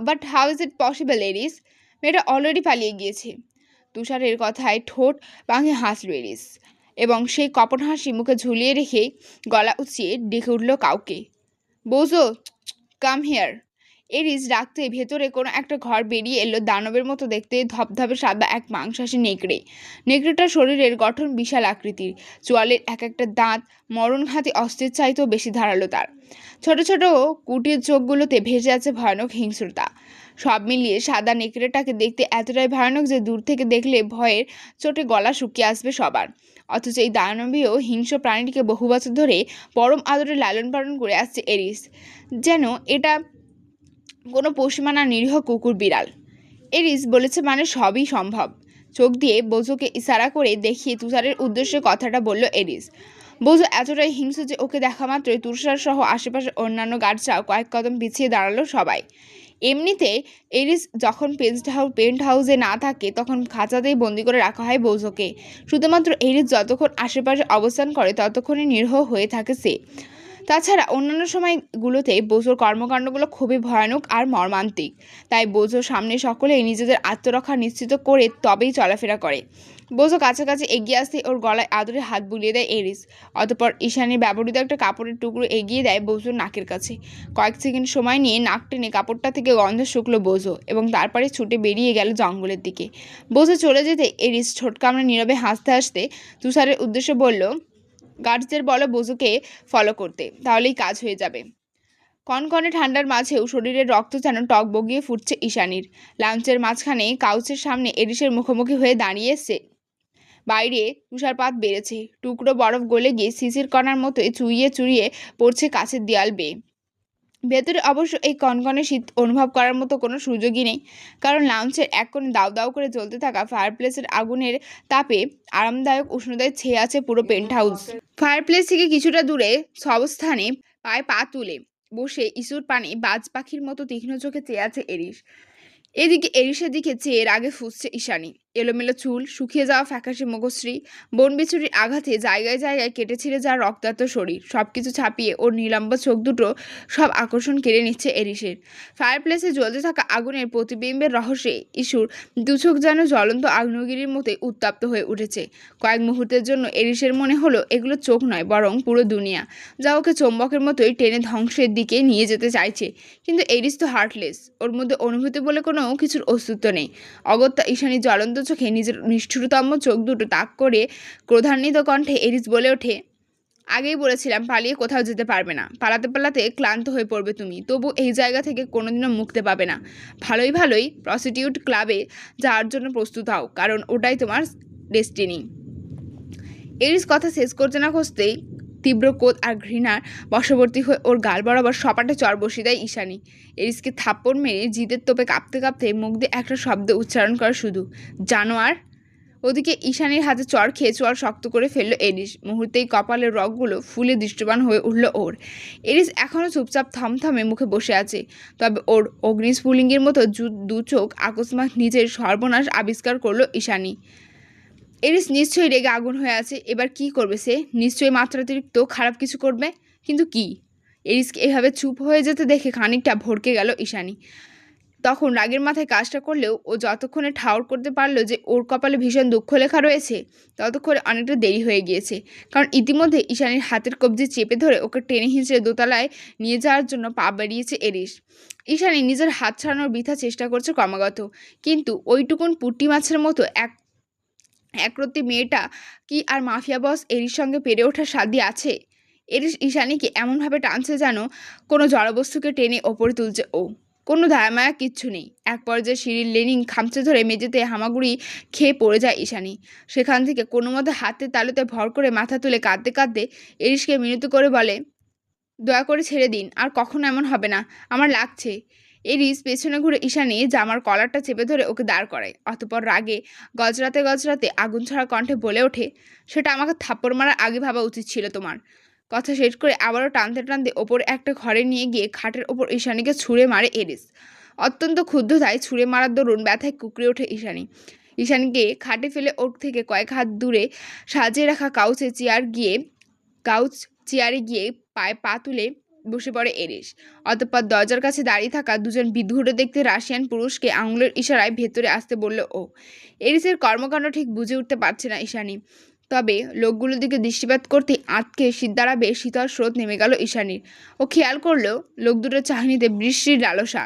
Speaker 1: but how is it possible Aris? মেয়েটা অলরেডি পালিয়ে গিয়েছে। তুষারের কথায় ঠোঁট ভাঙে হাসল এরিস। এবং সেই কপট হাসি মুখে ঝুলিয়ে রেখে গলা উঁচিয়ে ডেকে উঠল কাউকে। বোঝো, কাম হিয়ার। এরিস ডাকতে ভেতরে কোনো একটা ঘর বেরিয়ে এলো দানবের মতো দেখতে ধপধপে সাদা এক মাংসাশী নেকড়ে। নেকড়েটার শরীরের গঠন বিশাল আকৃতির, চোয়ালের এক একটা দাঁত মরণঘাতী অস্ত্রের চাইতেও বেশি ধারালো তার। ছোট ছোট কুটির চোখগুলোতে ভেসে আছে ভয়ানক হিংস্রতা। সব মিলিয়ে সাদা নেকড়েটাকে দেখতে এতটাই ভয়ানক যে দূর থেকে দেখলে ভয়ের চোটে গলা শুকিয়ে আসবে সবার। অথচ এই দানবীয় হিংস্র প্রাণীটিকে বহু বছর ধরে পরম আদরে লালন পালন করে আসছে এরিস, যেন এটা কোনো পশুমানা নিরীহ কুকুর বিড়াল। এরিস বলেছে মানে সবই সম্ভব। চোখ দিয়ে বোঝোকে ইশারা করে দেখিয়ে তুষারের উদ্দেশ্যে কথাটা বলল এরিস। বোঝো এতটাই হিংস্র যে ওকে দেখা মাত্রই তুষার সহ আশেপাশের অন্যান্য গার্ডসরাও কয়েক কদম পিছিয়ে দাঁড়ালো সবাই। এমনিতে এরিস যখন পেন্ট হাউসে না থাকে তখন খাঁচাতেই বন্দি করে রাখা হয় বোঝোকে। শুধুমাত্র এরিস যতক্ষণ আশেপাশে অবস্থান করে ততক্ষণই নিরীহ হয়ে থাকে সে। তাছাড়া অন্যান্য সময়গুলোতে বোঝোর কর্মকাণ্ডগুলো খুবই ভয়ানক আর মর্মান্তিক। তাই বোঝোর সামনে সকলেই নিজেদের আত্মরক্ষা নিশ্চিত করে তবেই চলাফেরা করে। বোঝো কাছাকাছি এগিয়ে আসতে ওর গলায় আদরে হাত বুলিয়ে দেয় এরিস। অতঃপর ঈশানীর ব্যবহৃত একটা কাপড়ের টুকরো এগিয়ে দেয় বোঝোর নাকের কাছে। কয়েক সেকেন্ড সময় নিয়ে নাক টেনে কাপড়টা থেকে গন্ধ শুকলো বোঝো এবং তারপরে ছুটে বেরিয়ে গেল জঙ্গলের দিকে। বোঝো চলে যেতে এরিস ঠোঁট কামড়ে নীরবে হাসতে হাসতে তুষারের উদ্দেশ্যে বলল, গার্ডসদের বলো বোঝোকে ফলো করতে, তাহলেই কাজ হয়ে যাবে। কনকনে ঠান্ডার মাঝেও শরীরের রক্ত যেন টক বগিয়ে ফুটছে ঈশানীর। লাঞ্চের মাঝখানে কাউচের সামনে এরিসের মুখোমুখি হয়ে দাঁড়িয়েছে। বাইরে তুষারপাত বেড়েছে, টুকরো বরফ গলে গিয়ে শিশির কণার মতোই চুইয়ে চুইয়ে পড়ছে কাছের দেয়াল বেয়ে। ভেতরে অবশ্য এই কনকনে শীত অনুভব করার মতো কোনো সুযোগই নেই, কারণ লাউঞ্জের এক কোণে দাউ দাউ করে জ্বলতে থাকা ফায়ারপ্লেসের আগুনের তাপে আরামদায়ক উষ্ণতায় ছেয়ে আছে পুরো পেন্ট হাউস। ফায়ারপ্লেস থেকে কিছুটা দূরে সবস্থানে পায়ে পা তুলে বসে ইসুর পানে বাজ পাখির মতো তীক্ষ্ণ চোখে চেয়ে আছে এরিস। এদিকে এরিসের দিকে চেয়ে রাগে ফুঁসছে ঈশানী। এলোমেলো চুল, শুকিয়ে যাওয়া ফ্যাকাশে মুখশ্রী, বনবিছুরির আঘাতে জায়গায় জায়গায় কেটে ছিঁড়ে যাওয়া রক্তাক্ত শরীর সবকিছু ছাপিয়ে ওর নিলম্ব চোখ দুটো সব আকর্ষণ কেড়ে নিচ্ছে এরিসের। ফায়ারপ্লেসে জ্বলতে থাকা আগুনের প্রতিবিম্বের রহস্যে ইস্যুর দু চোখ যেন জ্বলন্ত আগ্নেয়গিরির মতোই উত্তপ্ত হয়ে উঠেছে। কয়েক মুহূর্তের জন্য এরিসের মনে হলো এগুলো চোখ নয়, বরং পুরো দুনিয়া, যা ওকে চৌম্বকের মতোই টেনে ধ্বংসের দিকে নিয়ে যেতে চাইছে। কিন্তু এরিস তো হার্টলেস, ওর মধ্যে অনুভূতি বলে কোনো কিছুর অস্তিত্ব নেই। অগত্যা ঈশানী জ্বলন্ত চোখে নিজের নিষ্ঠুরতম চোখ দুটো তাক করে ক্রোধান্বিত কণ্ঠে এরিস বলে ওঠে, আগেই বলেছিলাম পালিয়ে কোথাও যেতে পারবে না। পালাতে পালাতে ক্লান্ত হয়ে পড়বে তুমি, তবু এই জায়গা থেকে কোনোদিনও মুক্তি পাবে না। ভালোই ভালোই প্রস্টিটিউট ক্লাবে যাওয়ার জন্য প্রস্তুত হও, কারণ ওটাই তোমার ডেস্টিনি। এরিস কথা শেষ করতে না খুঁজতেই তীব্র ক্রোধ আর ঘৃণার বশবর্তী হয়ে ওর গাল বরাবর সপাটে চর বসিয়ে দেয় ঈশানী। এরিসকে থাপ্পড় মেরে জিদের তোপে কাঁপতে কাঁপতে মুখ দিয়ে একটা শব্দ উচ্চারণ করে, শুধু জানোয়ার। ওদিকে ঈশানীর হাতে চর খেয়ে চর শক্ত করে ফেললো এরিস। মুহূর্তেই কপালের রগগুলো ফুলে দৃষ্টবান হয়ে উঠল ওর। এরিস এখনও চুপচাপ থমথমে মুখে বসে আছে, তবে ওর অগ্নিস্ফুলিঙ্গের মতো দু চোখ আকস্মাৎ নিজের সর্বনাশ আবিষ্কার করলো ঈশানী। এরিস নিশ্চয়ই রেগে আগুন হয়ে আছে। এবার কি করবে সে? নিশ্চয়ই মাত্রাতিরিক্ত খারাপ কিছু করবে, কিন্তু কি? এরিসকে এভাবে চুপ হয়ে যেতে দেখে খানিকটা ভড়কে গেল ঈশানী। তখন রাগের মাথায় কাজটা করলেও ও যতক্ষণে ঠাউর করতে পারলো যে ওর কপালে ভীষণ দুঃখ লেখা রয়েছে, ততক্ষণে অনেকটা দেরি হয়ে গিয়েছে। কারণ ইতিমধ্যে ঈশানীর হাতের কবজি চেপে ধরে ওকে টেনে হিঁচড়ে দোতলায় নিয়ে যাওয়ার জন্য পা বেরিয়েছে এরিস। ঈশানী নিজের হাত ছাড়ানোর বৃথা চেষ্টা করছে ক্রমাগত, কিন্তু ওইটুকুন পুঁটি মাছের মতো একরত্তি মেয়েটা কি আর মাফিয়া বস এরির সঙ্গে পেরে ওঠার সাধ্য আছে? এরিস ঈশানীকে এমনভাবে টানছে যেন কোনো জড়বস্তুকে টেনে ওপরে তুলছে ও। কোনো দায়ামায়া কিচ্ছু নেই। এক পর্যায়ে সিঁড়ির লেনিং খামচে ধরে মেঝেতে হামাগুড়ি খেয়ে পড়ে যায় ঈশানী। সেখান থেকে কোনো মতে হাতের তালুতে ভর করে মাথা তুলে কাঁদতে কাঁদতে এরিসকে মিনতি করে বলে, দয়া করে ছেড়ে দিন, আর কখনো এমন হবে না, আমার লাগছে। এরিস পেছনে ঘুরে ঈশানী জামার কলারটা চেপে ধরে ওকে দাঁড় করায়। অতঃপর রাগে গজরাতে গজরাতে আগুন ছড়া কণ্ঠে বলে ওঠে, সেটা আমাকে থাপ্পড় মারার আগে ভাবা উচিত ছিল তোমার। কথা শেষ করে আবারও টানতে টানতে ওপরে একটা ঘরে নিয়ে গিয়ে খাটের ওপর ঈশানীকে ছুঁড়ে মারে এরিস। অত্যন্ত ক্ষুব্ধতায় ছুঁড়ে মারার দরুন ব্যথায় কুকড়ে ওঠে ঈশানী। ঈশানীকে খাটে ফেলে ওর থেকে কয়েক হাত দূরে সাজিয়ে রাখা কাউচ চেয়ারে গিয়ে পায়ে পা তুলে বসে পড়ে এরিস। অতঃপর দরজার কাছে দাঁড়িয়ে থাকা দুজন বিধুরে দেখতে রাশিয়ান পুরুষকে আঙুলের ইশারায় ভেতরে আসতে বলল ও। এরিসের কর্মকাণ্ড ঠিক বুঝে উঠতে পারছে না ঈশানী। তবে লোকগুলোর দিকে দৃষ্টিপাত করতেই আঁতকে দাঁড়াবে শীতল স্রোত নেমে গেল ঈশানীর। ও খেয়াল করলো লোক দুটোর চাহনিতে বৃষ্টির লালসা,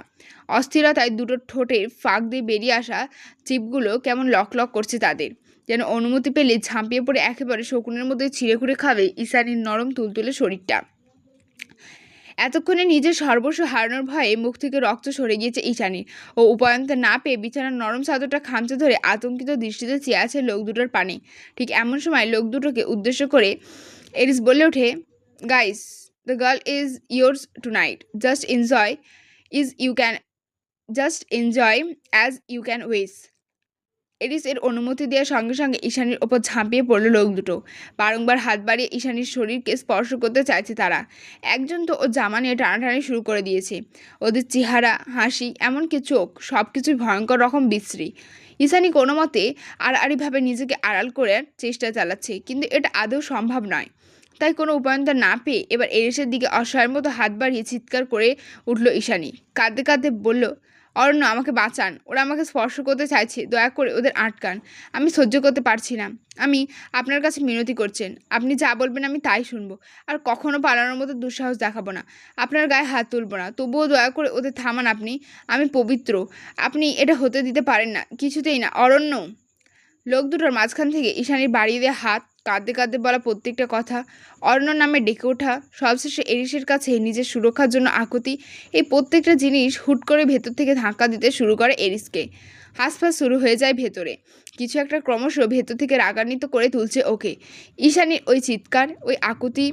Speaker 1: অস্থিরতায় দুটো ঠোঁটের ফাঁক দিয়ে বেরিয়ে আসা চিপগুলো কেমন লক করছে তাদের, যেন অনুমতি পেলে ঝাঁপিয়ে পড়ে একেবারে শকুনের মধ্যে ছিঁড়ে খুঁড়ে খাবে ঈশানীর নরম তুলতুলে শরীরটা। এতক্ষণে নিজের সর্বস্ব হারানোর ভয়ে মুখ থেকে রক্ত সরে গিয়েছে ঈশানীর। ও উপায়ন্তর না পেয়ে বিছানার নরম চাদরটা খামচে ধরে আতঙ্কিত দৃষ্টিতে চেয়ে আছে লোক দুটোর পানে। ঠিক এমন সময় লোক দুটোকে উদ্দেশ্য করে এরিস বলে ওঠে, guys, the girl is yours tonight, just enjoy as you can wish. Aris এর অনুমতি দেওয়ার সঙ্গে সঙ্গে ঈশানীর ওপর ঝাঁপিয়ে পড়ল লোক দুটো। বারংবার হাত বাড়িয়ে ঈশানীর শরীরকে স্পর্শ করতে চাইছে তারা। একজন তো ও জামা নিয়ে টানাটানি শুরু করে দিয়েছে। ওদের চেহারা, হাসি, এমনকি চোখ, সব কিছুই ভয়ঙ্কর রকম বিশ্রী। ঈশানী কোনো মতে আড়াআড়িভাবে নিজেকে আড়াল করার চেষ্টা চালাচ্ছে, কিন্তু এটা আদৌ সম্ভব নয়। তাই কোনো উপায়ন্তর না পেয়ে এবার এরিসের দিকে অসহায়ের মতো হাত বাড়িয়ে চিৎকার করে উঠল ঈশানী। কাঁদতে কাঁদতে বলল, অরণ্য, আমাকে বাঁচান, ওরা আমাকে স্পর্শ করতে চাইছে, দয়া করে ওদের আটকান, আমি সহ্য করতে পারছি না। আমি আপনার কাছে মিনতি করছেন, আপনি যা বলবেন আমি তাই শুনবো, আর কখনো পালানোর মতো দুঃসাহস দেখাবো না, আপনার গায়ে হাত তুলবো না, তবুও দয়া করে ওদের থামান আপনি, আমি পবিত্র, আপনি এটা হতে দিতে পারেন না, কিছুতেই না, অরণ্য। লোক দুটোর মাঝখান থেকে ঈশানীর বাড়িয়ে দেওয়া হাত, কাঁদতে কাঁদতে বলা প্রত্যেকটা কথা, অরণ্য নামে ডেকে ওঠা, সবশেষে এরিসের কাছে নিজের সুরক্ষার জন্য আকুতি, এই প্রত্যেকটা জিনিস হুট করে ভেতর থেকে ধাক্কা দিতে শুরু করে এরিসকে। হাঁসফাঁস শুরু হয়ে যায় ভেতরে, কিছু একটা ক্রমশ ভেতর থেকে রাগান্বিত করে তুলছে ওকে। ঈশানীর ওই চিৎকার, ওই আকুতি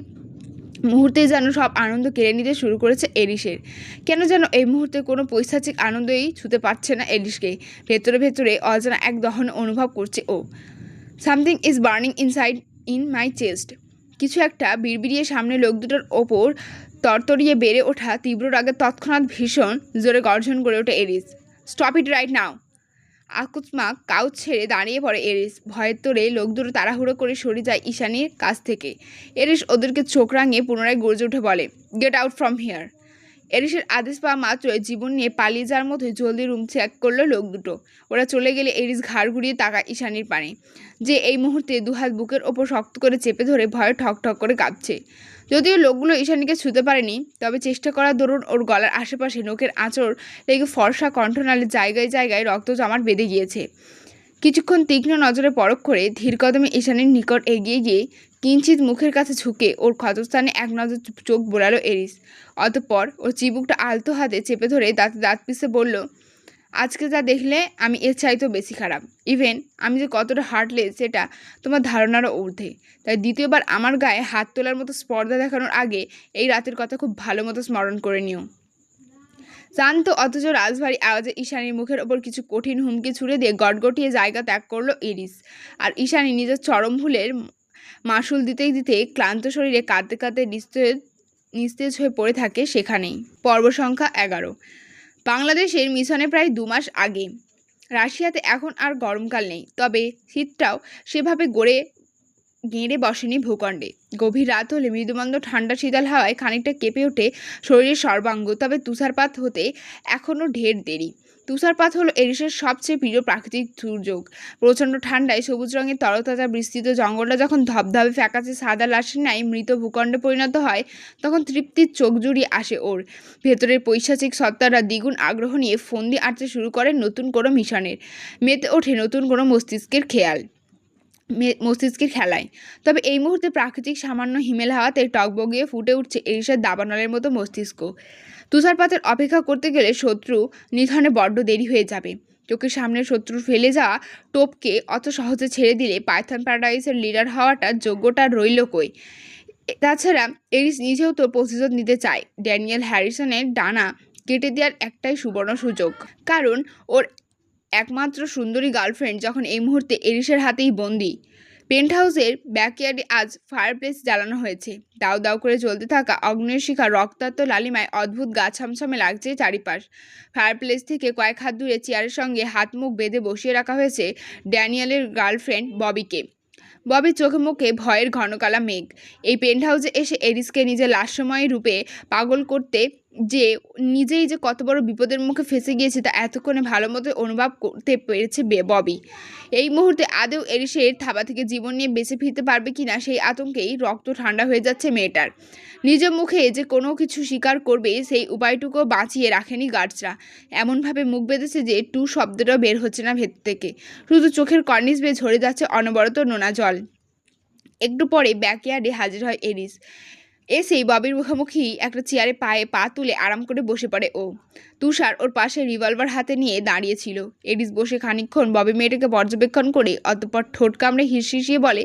Speaker 1: মুহূর্তে যেন সব আনন্দ কেড়ে নিতে শুরু করেছে এরিসের। কেন যেন এই মুহূর্তে কোনো পৈশাচিক আনন্দই ছুতে পারছে না এরিসকে। ভেতরে ভেতরে অজানা এক দহন অনুভব করছে ও। Something is burning inside in my chest. কিছু একটা বিড়বিড়িয়ে সামনে লোক দুটোর ওপর তরতরিয়ে বেড়ে ওঠা তীব্র রাগে তৎক্ষণাৎ ভীষণ জোরে গর্জন করে ওঠে Aris. Stop it right now. আকস্মাক কাউচ ছেড়ে দাঁড়িয়ে পড়ে এরিস। ভয়ের তোড়ে লোক দুটো তাড়াহুড়ো করে সরে যায় ঈশানীর কাছ থেকে। এরিস ওদেরকে চোখ রাঙিয়ে পুনরায় গর্জে উঠে বলে, গেট আউট ফ্রম হিয়ার। এরিসের আদেশ পাওয়া মাত্রই জীবন নিয়ে পালিয়ে যাওয়ার মধ্যে জলদি রুম চেক করলো লোক দুটো। ওরা চলে গেলে এরিস ঘাড় ঘুরিয়ে তাকায় ঈশানীর পানে, যে এই মুহূর্তে দুহাত বুকের ওপর শক্ত করে চেপে ধরে ভয়ে ঠক ঠক করে কাঁপছে। যদিও লোকগুলো ঈশানীকে ছুঁতে পারেনি, তবে চেষ্টা করার দরুন ওর গলার আশেপাশে নখের আঁচড় লেগে ফর্সা কণ্ঠনালে জায়গায় জায়গায় রক্ত জমাট বেঁধে গিয়েছে। কিছুক্ষণ তীক্ষ্ণ নজরে পরখ করে ধীর কদমে ঈশানীর নিকট এগিয়ে গিয়ে কিঞ্চিত মুখের কাছে ঝুঁকে ওর ক্ষতস্থানে এক নজর চোখ বোলালো এরিস। অতঃপর ওর চিবুকটা আলতো হাতে চেপে ধরে দাঁতে দাঁত পিষে বলল, আজকে যা দেখলে আমি এর চাইতেও বেশি খারাপ। ইভেন আমি যে কতটা হার্টলেস সেটা তোমার ধারণারও ঊর্ধ্বে। তাই দ্বিতীয়বার আমার গায়ে হাত তোলার মতো স্পর্ধা দেখানোর আগে এই রাতের কথা খুব ভালো মতো স্মরণ করে নিও। শান্ত অথচ রাজভারী আওয়াজে ঈশানীর মুখের ওপর কিছু কঠিন হুমকি ছুড়ে দিয়ে গটগটিয়ে জায়গা ত্যাগ করলো এরিস। আর ঈশানী নিজের চরম ভুলের মাসুল দিতে দিতে ক্লান্ত শরীরে কাঁদতে কাঁদতে নিস্তেজ হয়ে পড়ে থাকে সেখানেই। পর্ব সংখ্যা 11। বাংলাদেশের মিশনে প্রায় 2 মাস আগে। রাশিয়াতে এখন আর গরমকাল নেই, তবে শীতটাও সেভাবে গেঁড়ে বসেনি ভূখণ্ডে। গভীর রাত হলে মৃদুমন্দ ঠান্ডা শীতল হাওয়ায় খানিকটা কেঁপে ওঠে শরীরের সর্বাঙ্গ, তবে তুষারপাত হতে এখনও ঢের দেরি। তুষারপাত হলো এরিসের সবচেয়ে প্রিয় প্রাকৃতিক দুর্যোগ। প্রচণ্ড ঠান্ডায় সবুজ রঙের তরতাজা বিস্তৃত জঙ্গলটা যখন ধবধবে ফ্যাকাশে সাদা লাশের ন্যায় মৃত ভূখণ্ডে পরিণত হয়, তখন তৃপ্তির চোখ জুড়িয়ে আসে ওর। ভেতরের পৈশাচিক সত্তারা দ্বিগুণ আগ্রহ নিয়ে ফন্দি আঁটতে শুরু করে নতুন কোনো মিশনের। মেতে ওঠে নতুন কোনো মস্তিষ্কের খেলায়। তবে এই মুহূর্তে প্রাকৃতিক সামান্য হিমেল হাওয়াতে টকবগিয়ে ফুটে উঠছে এরিসের দাবানলের মতো মস্তিষ্ক। তুষারপাতের অপেক্ষা করতে গেলে শত্রু নিধনে বড্ড দেরি হয়ে যাবে। চোখের সামনে শত্রুর ফেলে যাওয়া টোপকে অত সহজে ছেড়ে দিলে পাইথন প্যারাডাইসের লিডার হওয়াটার যোগ্যতা রইল কই। তাছাড়া এরিস নিজেও তো প্রতিশোধ নিতে চায়। ড্যানিয়েল হ্যারিসনের ডানা কেটে দেওয়ার একটাই সুবর্ণ সুযোগ, কারণ ওর একমাত্র সুন্দরী গার্লফ্রেন্ড যখন এই মুহূর্তে এরিসের হাতেই বন্দি। পেন্টহাউসের ব্যাকইয়ার্ডে আজ ফায়ারপ্লেস জ্বালানো হয়েছে। দাউ দাউ করে জ্বলতে থাকা অগ্নের শিখা রক্তাক্ত লালিমায় অদ্ভুত গা ছমছমে লাগছে চারিপাশ। ফায়ারপ্লেস থেকে কয়েক হাত দূরে চেয়ারের সঙ্গে হাত মুখ বেঁধে বসিয়ে রাখা হয়েছে ড্যানিয়েলের গার্লফ্রেন্ড ববিকে। ববির চোখে মুখে ভয়ের ঘনকালা মেঘ। এই পেন্টহাউসে এসে এরিসকে নিজের লাস্যময় রূপে পাগল করতে যে নিজেই যে কত বড় বিপদের মুখে ফেঁসে গিয়েছে তা এতক্ষণে ভালো মতো অনুভব করতে পেরেছে ববি। এই মুহূর্তে আদৌ এরিসের থাবা থেকে জীবন নিয়ে বেঁচে ফিরতে পারবে কিনা সেই আতঙ্কেই রক্ত ঠান্ডা হয়ে যাচ্ছে মেয়েটার। নিজের মুখে যে কোনো কিছু স্বীকার করবে সেই উপায়টুকু বাঁচিয়ে রাখেনি গার্ডসরা। এমনভাবে মুখ বেঁধেছে যে টু শব্দটাও বের হচ্ছে না ভেতর থেকে, শুধু চোখের কর্নিশ বেয়ে ঝরে যাচ্ছে অনবরত নোনা জল। একটু পরে ব্যাকইয়ার্ডে হাজির হয় এরিস। এসেই ববির মুখোমুখি একটা চেয়ারে পায়ে পা তুলে আরাম করে বসে পড়ে ও। তুষার ওর পাশে রিভলভার হাতে নিয়ে দাঁড়িয়েছিল। এরিস বসে খানিকক্ষণ ববি মেয়েটাকে পর্যবেক্ষণ করে অতঃপর ঠোঁট কামড়ে হিসিয়ে বলে,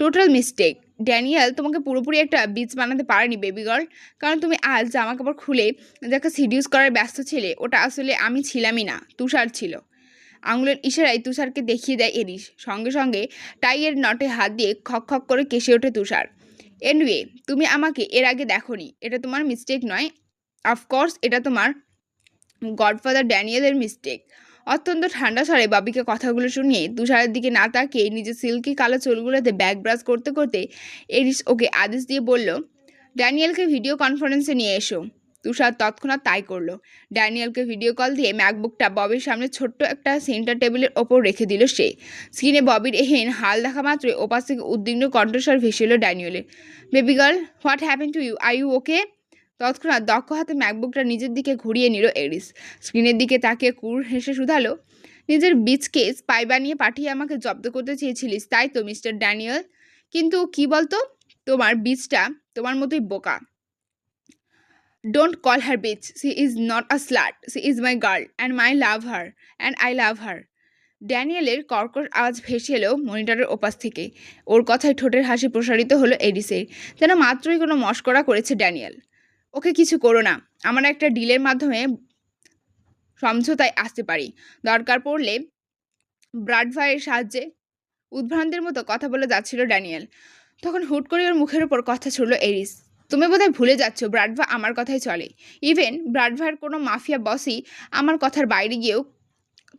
Speaker 1: টোটাল মিস্টেক। ড্যানিয়েল তোমাকে পুরোপুরি একটা বিচ বানাতে পারেনি বেবি গার্ল। কারণ তুমি আজ জামা কাপড় খুলে যাকে সিডিউস করার ব্যস্ত ছিলে ওটা আসলে আমি ছিলামই না, তুষার ছিল। আঙুলের ইশারায় তুষারকে দেখিয়ে দেয় এরিস। সঙ্গে সঙ্গে টাইয়ের নটে হাত দিয়ে খক খক করে কেসে ওঠে তুষার। এনিওয়ে, তুমি আমাকে এর আগে দেখোনি, এটা তোমার মিস্টেক নয়। অফকোর্স এটা তোমার গডফাদার ড্যানিয়েলের মিস্টেক। অত্যন্ত ঠান্ডা স্বরে ববিকে কথাগুলো শুনিয়ে তুষারের দিকে না তাকিয়ে নিজের সিল্কি কালো চুলগুলোতে ব্যাক ব্রাশ করতে করতে এরিস ওকে আদেশ দিয়ে বলল, ড্যানিয়েলকে ভিডিও কনফারেন্সে নিয়ে এসো। তুষার তৎক্ষণাৎ তাই করলো। ড্যানিয়েলকে ভিডিও কল দিয়ে ম্যাকবুকটা ববির সামনে ছোট্ট একটা সেন্টার টেবিলের ওপর রেখে দিল সে। স্ক্রিনে ববির এহেন হাল দেখা মাত্রই ওপাশ থেকে উদ্বিগ্ন কণ্ঠস্বর ভেসে এলো ড্যানিয়েলের, baby girl, what happen to you, are you okay? তৎক্ষণাৎ দক্ষ হাতে ম্যাকবুকটা নিজের দিকে ঘুরিয়ে নিল এরিস। স্ক্রিনের দিকে তাকিয়ে কুড় হেসে শুধালো, নিজের বীজকে স্পাই বানিয়ে পাঠিয়ে আমাকে জব্দ করতে চেয়েছিলিস তাই তো মিস্টার ড্যানিয়েল? কিন্তু কি বলতো, তোমার বীজটা তোমার মতোই বোকা। Don't call her bitch, she is not a slut, she is my girl and my love her and I love her. ড্যানিয়েলের কর্কশ আওয়াজ ভেসে এলো মনিটরের ওপাশ থেকে। ওর কথায় ঠোঁটের হাসি প্রসারিত হলো এরিসের, যেন মাত্রই কোনো মশকরা করেছে ড্যানিয়েল। ওকে কিছু করো না, আমরা একটা ডিলের মাধ্যমে সমঝোতায় আসতে পারি। দরকার পড়লে ব্রাডভাইয়ের সাহায্যে। উদ্ভ্রান্তের মতো কথা বলে যাচ্ছিল ড্যানিয়েল। তখন হুট করে ওর মুখের ওপর কথা ছুড়ল এরিস, তুমি বোধহয় ভুলে যাচ্ছ ব্রাডভা আমার কথাই চলে। ইভেন ব্রাডভাইয়ের কোনো মাফিয়া বসই আমার কথার বাইরে গিয়েও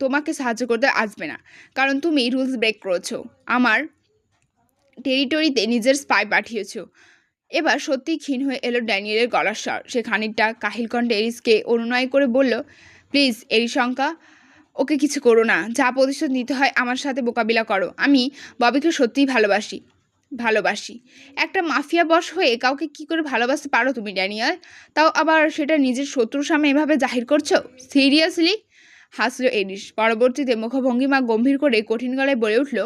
Speaker 1: তোমাকে সাহায্য করতে আসবে না, কারণ তুমি রুলস ব্রেক করেছো, আমার টেরিটরিতে নিজের স্পাই পাঠিয়েছো। এবার সত্যিই ক্ষীণ হয়ে এলো ড্যানিয়েলের গলার স্বর। সে খানিকটা কাহিল কণ্ঠে এরিসকে অনুনয় করে বলল, প্লিজ এরিশঙ্কা, ওকে কিছু করো না। যা প্রতিশোধ নিতে হয় আমার সাথে মোকাবিলা করো। আমি ববিকে সত্যিই ভালোবাসি। একটা মাফিয়া বস হয়ে কাউকে কি করে ভালোবাসতে পারো তুমি ড্যানিয়েল? তাও আবার সেটা নিজের শত্রুর সামনে এভাবে জাহির করছো? সিরিয়াসলি? হাসল এরিস। পরবর্তীতে মুখভঙ্গিমা গম্ভীর করে কঠিন গলায় বলে উঠল,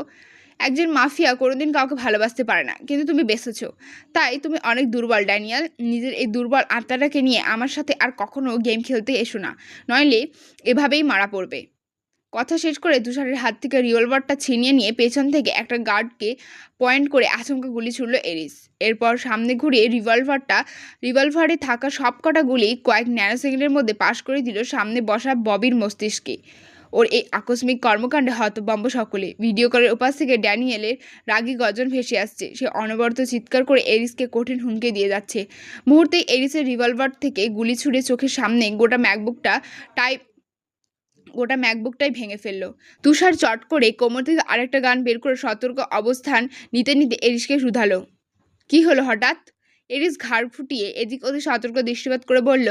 Speaker 1: একজন মাফিয়া কোনোদিন কাউকে ভালোবাসতে পারে না, কিন্তু তুমি বেসেছো। তাই তুমি অনেক দুর্বল ড্যানিয়েল। নিজের এই দুর্বল আত্মাটাকে নিয়ে আমার সাথে আর কখনো গেম খেলতে এসো না, নইলে এভাবেই মারা পড়বে। কথা শেষ করে তুষারের হাত থেকে রিভলভারটা ছিনিয়ে নিয়ে পেছন থেকে একটা গার্ডকে পয়েন্ট করে আচমকা গুলি ছুড়ল এরিস। এরপর সামনে ঘুরিয়ে রিভলভারে থাকা সবকটা গুলি কয়েক ন্যানো সেকেন্ডের মধ্যে পাশ করে দিল সামনে বসা ববির মস্তিষ্কে। ওর এই আকস্মিক কর্মকাণ্ডে হতভম্ব সকলে। ভিডিও কলের ওপাশ থেকে ড্যানিয়েলের রাগী গর্জন ভেসে আসছে। সে অনবরত চিৎকার করে এরিসকে কঠিন হুমকি দিয়ে যাচ্ছে। মুহূর্তেই এরিসের রিভলভার থেকে গুলি ছুড়ে চোখের সামনে গোটা ম্যাকবুকটাই ভেঙে ফেললো। তুষার চট করে কোমর থেকে আরেকটা গান বের করে সতর্ক অবস্থান নিতে নিতে এরিসকে শুধালো, কি হলো হঠাৎ? এরিস ঘাড় ফুটিয়ে এদিক ওদিক সতর্ক দৃষ্টিপাত করে বলল,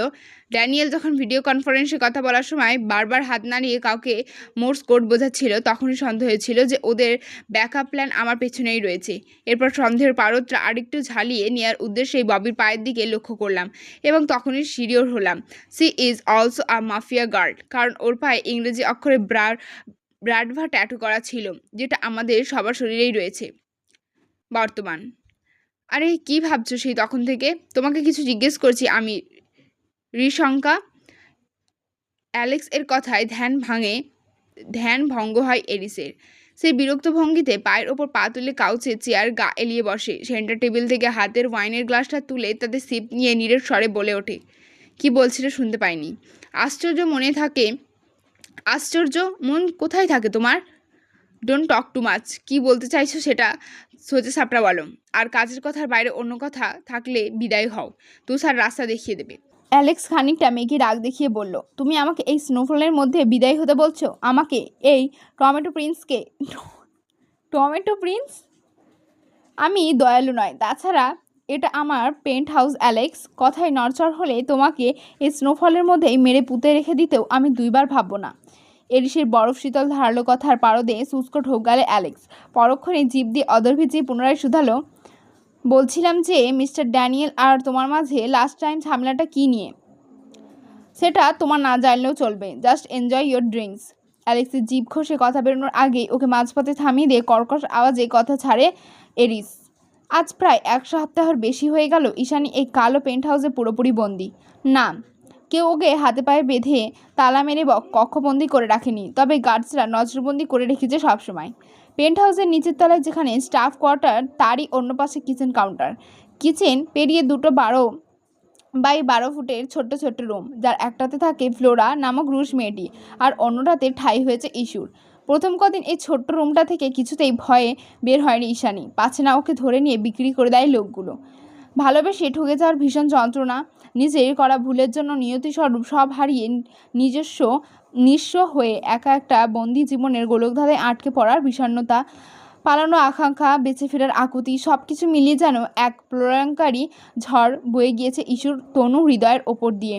Speaker 1: ড্যানিয়েল যখন ভিডিও কনফারেন্সে কথা বলার সময় বারবার হাত নাড়িয়ে কাউকে মোর্স কোড বোঝাচ্ছিল, তখনই সন্দেহ হয়েছিল যে ওদের ব্যাকআপ প্ল্যান আমার পেছনেই রয়েছে। এরপর সন্দেহের পারদটা আরেকটু ঝালিয়ে নেওয়ার উদ্দেশ্যে ববির পায়ের দিকে লক্ষ্য করলাম এবং তখনই শিওর হলাম she is also a mafia guard, কারণ ওর পায়ে ইংরেজি অক্ষরে ব্রাডভা ট্যাটু করা ছিল, যেটা আমাদের সবার শরীরেই রয়েছে বর্তমান। আরে কি ভাবছো সেই তখন থেকে? তোমাকে কিছু জিজ্ঞেস করছি আমি রিশঙ্কা। অ্যালেক্স এর কথায় ধ্যান ভঙ্গ হয় এরিসের। সে বিরক্ত ভঙ্গিতে পায়ের ওপর পা তুলে কাউচে চেয়ার গা এলিয়ে বসে। সেন্টার টেবিল থেকে হাতের ওয়াইনের গ্লাসটা তুলে তাতে সিপ নিয়ে নীরের স্বরে বলে ওঠে, কি বলছিল শুনতে পাইনি। আশ্চর্য মন কোথায় থাকে তোমার? Don't talk too much. কি বলতে চাইছো সেটা সোজা সাপটা বলো, আর কাজের কথার বাইরে অন্য কথা থাকলে বিদায় হও। তুষার রাস্তা দেখিয়ে দেবে। অ্যালেক্স খানিকটা মেঘে রাগ দেখিয়ে বলল, তুমি আমাকে এই স্নোফলের মধ্যে বিদায় হতে বলছো? আমাকে, এই টমেটো প্রিন্সকে? Tomato Prince? আমি দয়ালু নয়, তাছাড়া এটা আমার পেন্ট হাউস অ্যালেক্স। কথায় নড়চড় হলে তোমাকে এই স্নোফলের মধ্যেই মেরে পুঁতে রেখে দিতেও আমি দুইবার ভাববো না। এরিসের বরফ শীতল ধারালো কথার পারদে শুষ্ক ঢোক গালে অ্যালেক্স। পরক্ষণে জিভ দিয়ে অদরভি যে পুনরায় শুধালো, বলছিলাম যে মিস্টার ড্যানিয়েল আর তোমার মাঝে লাস্ট টাইম ঝামেলাটা কী নিয়ে? সেটা তোমার না জানলেও চলবে। Just enjoy your drinks. অ্যালেক্সের জিভ ঘষে কথা বেরোনোর আগেই ওকে মাঝপথে থামিয়ে দিয়ে কর্কশ আওয়াজে কথা ছাড়ে এরিস। আজ প্রায় 1 সপ্তাহের বেশি হয়ে গেল ঈশানী এই কালো পেন্ট হাউসে পুরোপুরি বন্দি। না, কেউ ওকে হাতে পায়ে বেঁধে তালা মেরে কক্ষবন্দি করে রাখেনি, তবে গার্ডসরা নজরবন্দি করে রেখেছে সবসময়। পেন্ট হাউসের নিচের তলায় যেখানে স্টাফ কোয়ার্টার, তারই অন্য পাশে কিচেন কাউন্টার। কিচেন পেরিয়ে দুটো 12 বাই 12 ফুটের ছোট্ট ছোট্ট রুম, যার একটাতে থাকে ফ্লোরা নামক রুশ মেয়েটি, আর অন্যটাতে ঠাঁই হয়েছে ইস্যুর। প্রথম কদিন এই ছোট্ট রুমটা থেকে কিছুতেই ভয়ে বের হয়নি ঈশানী, পাছে না ওকে ধরে নিয়ে বিক্রি করে দেয় লোকগুলো। ভালোবেসে ঠকে যাওয়ার ভীষণ যন্ত্রণা, নিজের করা ভুলের জন্য নিয়তিস্বরূপ সব হারিয়ে নিঃস্ব হয়ে একা একটা বন্দি জীবনের গোলকধাঁধায় আটকে পড়ার বিষণ্ণতা, পালানো আকাঙ্ক্ষা, বেঁচে ফেরার আকুতি, সব কিছু মিলিয়ে যেন এক প্রলয়ঙ্কারী ঝড় বয়ে গিয়েছে ইস্যুর তনু হৃদয়ের ওপর দিয়ে।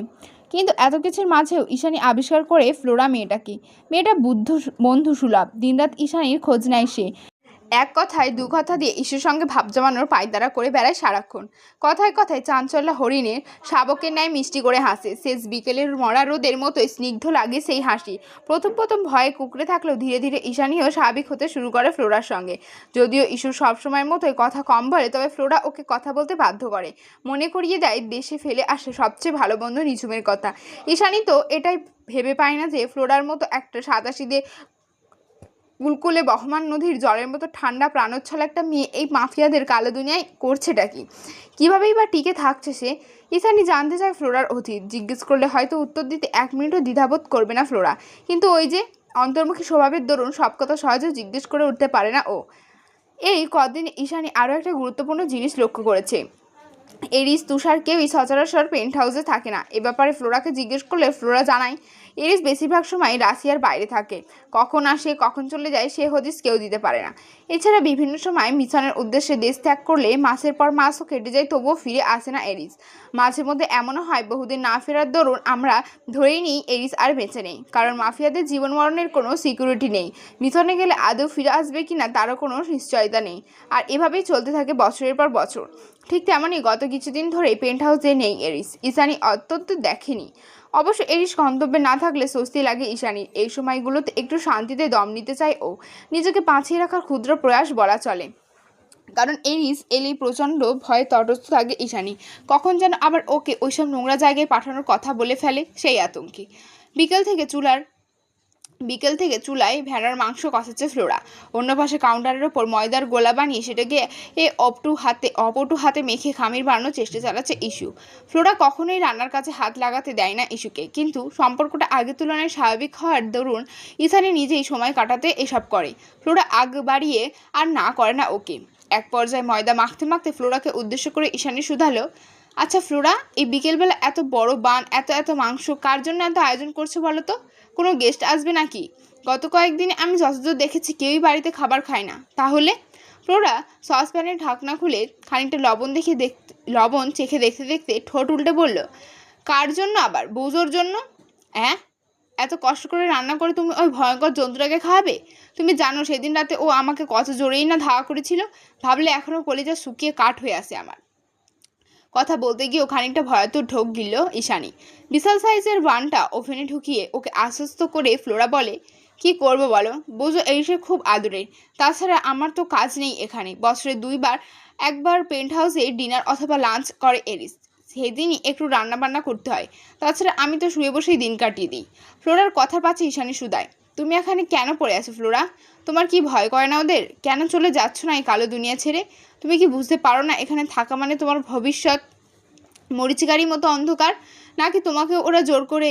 Speaker 1: কিন্তু এত কিছুর মাঝেও ঈশানী আবিষ্কার করে ফ্লোরা মেয়েটাকে। মেয়েটা বন্ধু সুলভ। দিনরাত ঈশানীর খোঁজ নেয় সে। এক কথায় দু কথা দিয়ে ইস্যুর সঙ্গে ভাব জমানোর পায়তারা করে বেড়ায় সারাক্ষণ। কথায় কথায় চাঞ্চল্যা হরিণের শাবকের ন্যায় মিষ্টি করে হাসে। শেষ বিকেলের মরা রোদের মতোই স্নিগ্ধ লাগে সেই হাসি। প্রথম প্রথম ভয়ে কুঁকড়ে থাকলেও ধীরে ধীরে ঈশানীও স্বাভাবিক হতে শুরু করে ফ্লোরার সঙ্গে। যদিও ইস্যু সবসময়ের মতোই কথা কম বলে, তবে ফ্লোরা ওকে কথা বলতে বাধ্য করে। মনে করিয়ে দেয় দেশে ফেলে আসে সবচেয়ে ভালো বন্ধু নিঝুমের কথা। ঈশানী তো এটাই ভেবে পায় না যে ফ্লোরার মতো একটা সাদাসিধে কুলকুলে বহমান নদীর জলের মতো ঠান্ডা প্রাণোচ্ছল একটা মেয়ে এই মাফিয়াদের কালো দুনিয়ায় করছেটা কি, কীভাবেই বা টিকে থাকছে সে। ঈশানী জানতে চায় ফ্লোরার অতীত। জিজ্ঞেস করলে হয়তো উত্তর দিতে 1 মিনিটও দ্বিধাবোধ করবে না ফ্লোরা, কিন্তু ওই যে অন্তর্মুখী স্বভাবের দরুন সব কথা সহজে জিজ্ঞেস করে উঠতে পারে না ও। এই কদিন ঈশানী আরও একটা গুরুত্বপূর্ণ জিনিস লক্ষ্য করেছে। এরিস, তুষার কেউই সচরাচর পেন্ট হাউসে থাকে না। এ ব্যাপারে ফ্লোরাকে জিজ্ঞেস করলে ফ্লোরা জানায়, এরিস বেশিরভাগ সময় রাশিয়ার বাইরে থাকে। কখন আসে কখন চলে যায় সে হদিস কেউ দিতে পারে না। এছাড়া বিভিন্ন সময় মিশনের উদ্দেশ্যে দেশ ত্যাগ করলে মাসের পর মাসও কেটে যায়, তবুও ফিরে আসে না এরিস। মাঝে মধ্যে এমনও হয় বহুদিন না ফেরার দরুন আমরা ধরেই নিই এরিস আর বেঁচে নেই, কারণ মাফিয়াদের জীবন মরণের কোনো সিকিউরিটি নেই। মিশনে গেলে আদৌ ফিরে আসবে কিনা তারও কোনো নিশ্চয়তা নেই। আর এভাবেই চলতে থাকে বছরের পর বছর। ঠিক তেমনই গত কিছুদিন ধরেই পেন্ট হাউসে নেই এরিস। ঈশানী অত্যন্ত দেখেনি। অবশ্য এরিস গন্তব্যে না থাকলে স্বস্তি লাগে ঈশানীর। এই সময়গুলোতে একটু শান্তিতে দম নিতে চায় ও, নিজেকে বাঁচিয়ে রাখার ক্ষুদ্র প্রয়াস বলা চলে। কারণ এরিস এলেই প্রচণ্ড ভয়ে তটস্থ থাকে ঈশানী, কখন যেন আবার ওকে ওইসব নোংরা জায়গায় পাঠানোর কথা বলে ফেলে সেই আতঙ্কে। বিকেল থেকে চুলায় ভেড়ার মাংস কষাচ্ছে ফ্লোরা। অন্য পাশে কাউন্টারের ওপর ময়দার গোলা বানিয়ে সেটাকে অপটু হাতে মেখে খামির বানানোর চেষ্টা চালাচ্ছে ইস্যু। ফ্লোরা কখনোই রান্নার কাছে হাত লাগাতে দেয় না ইস্যুকে, কিন্তু সম্পর্কটা আগের তুলনায় স্বাভাবিক হওয়ার দরুন ঈশানী নিজেই সময় কাটাতে এসব করে। ফ্লোরা আগ বাড়িয়ে আর না করে না ওকে। এক পর্যায়ে ময়দা মাখতে মাখতে ফ্লোরাকে উদ্দেশ্য করে ঈশানী শুধালো, আচ্ছা ফ্লোরা, এই বিকেলবেলা এত বড় বান, এত এত মাংস কার জন্য এত আয়োজন করছো বলো তো? কোনো গেস্ট আসবে নাকি? গত কয়েকদিনে আমি যতদূর দেখেছি কেউই বাড়িতে খাবার খায় না। তাহলে? ফ্লোরা সসপ্যানের ঢাকনা খুলে খানিকটা লবণ চেখে দেখতে দেখতে ঠোঁট উল্টে বলল, কার জন্য আবার? বৌজোর জন্য। হ্যাঁ, এত কষ্ট করে রান্না করে তুমি ওই ভয়ঙ্কর জন্তুটাকে খাওয়াবে? তুমি জানো সেদিন রাতে ও আমাকে কত জোরেই না ধাওয়া করেছিল। ভাবলে এখনও কলিজা শুকিয়ে কাঠ হয়ে আসে আমার। কথা বলতে গিয়েও খানিকটা ভয়াতুর ঢোক গিলল ঈশানী। বিশাল সাইজের বানটা ওভেনে ঢুকিয়ে ওকে আশ্বস্ত করে ফ্লোরা বলে, কি করবো বলো, বোঝো এরিসের খুব আদরের। তাছাড়া আমার তো কাজ নেই এখানে। বছরে 2বার একবার পেন্ট হাউসে ডিনার অথবা লাঞ্চ করে এরিস, সেদিনই একটু রান্নাবান্না করতে হয়। তাছাড়া আমি তো শুয়ে বসেই দিন কাটিয়ে দিই। ফ্লোরার কথার পাচ্ছে ঈশানী শুধায়, তুমি এখানে কেন পড়ে আছো ফ্লোরা? তোমার কি ভয় করে না ওদের? কেন চলে যাচ্ছ না এই কালো দুনিয়া ছেড়ে? তুমি কি বুঝতে পারো না এখানে থাকা মানে তোমার ভবিষ্যৎ মরিচিকারির মতো অন্ধকার? নাকি তোমাকে ওরা জোর করে?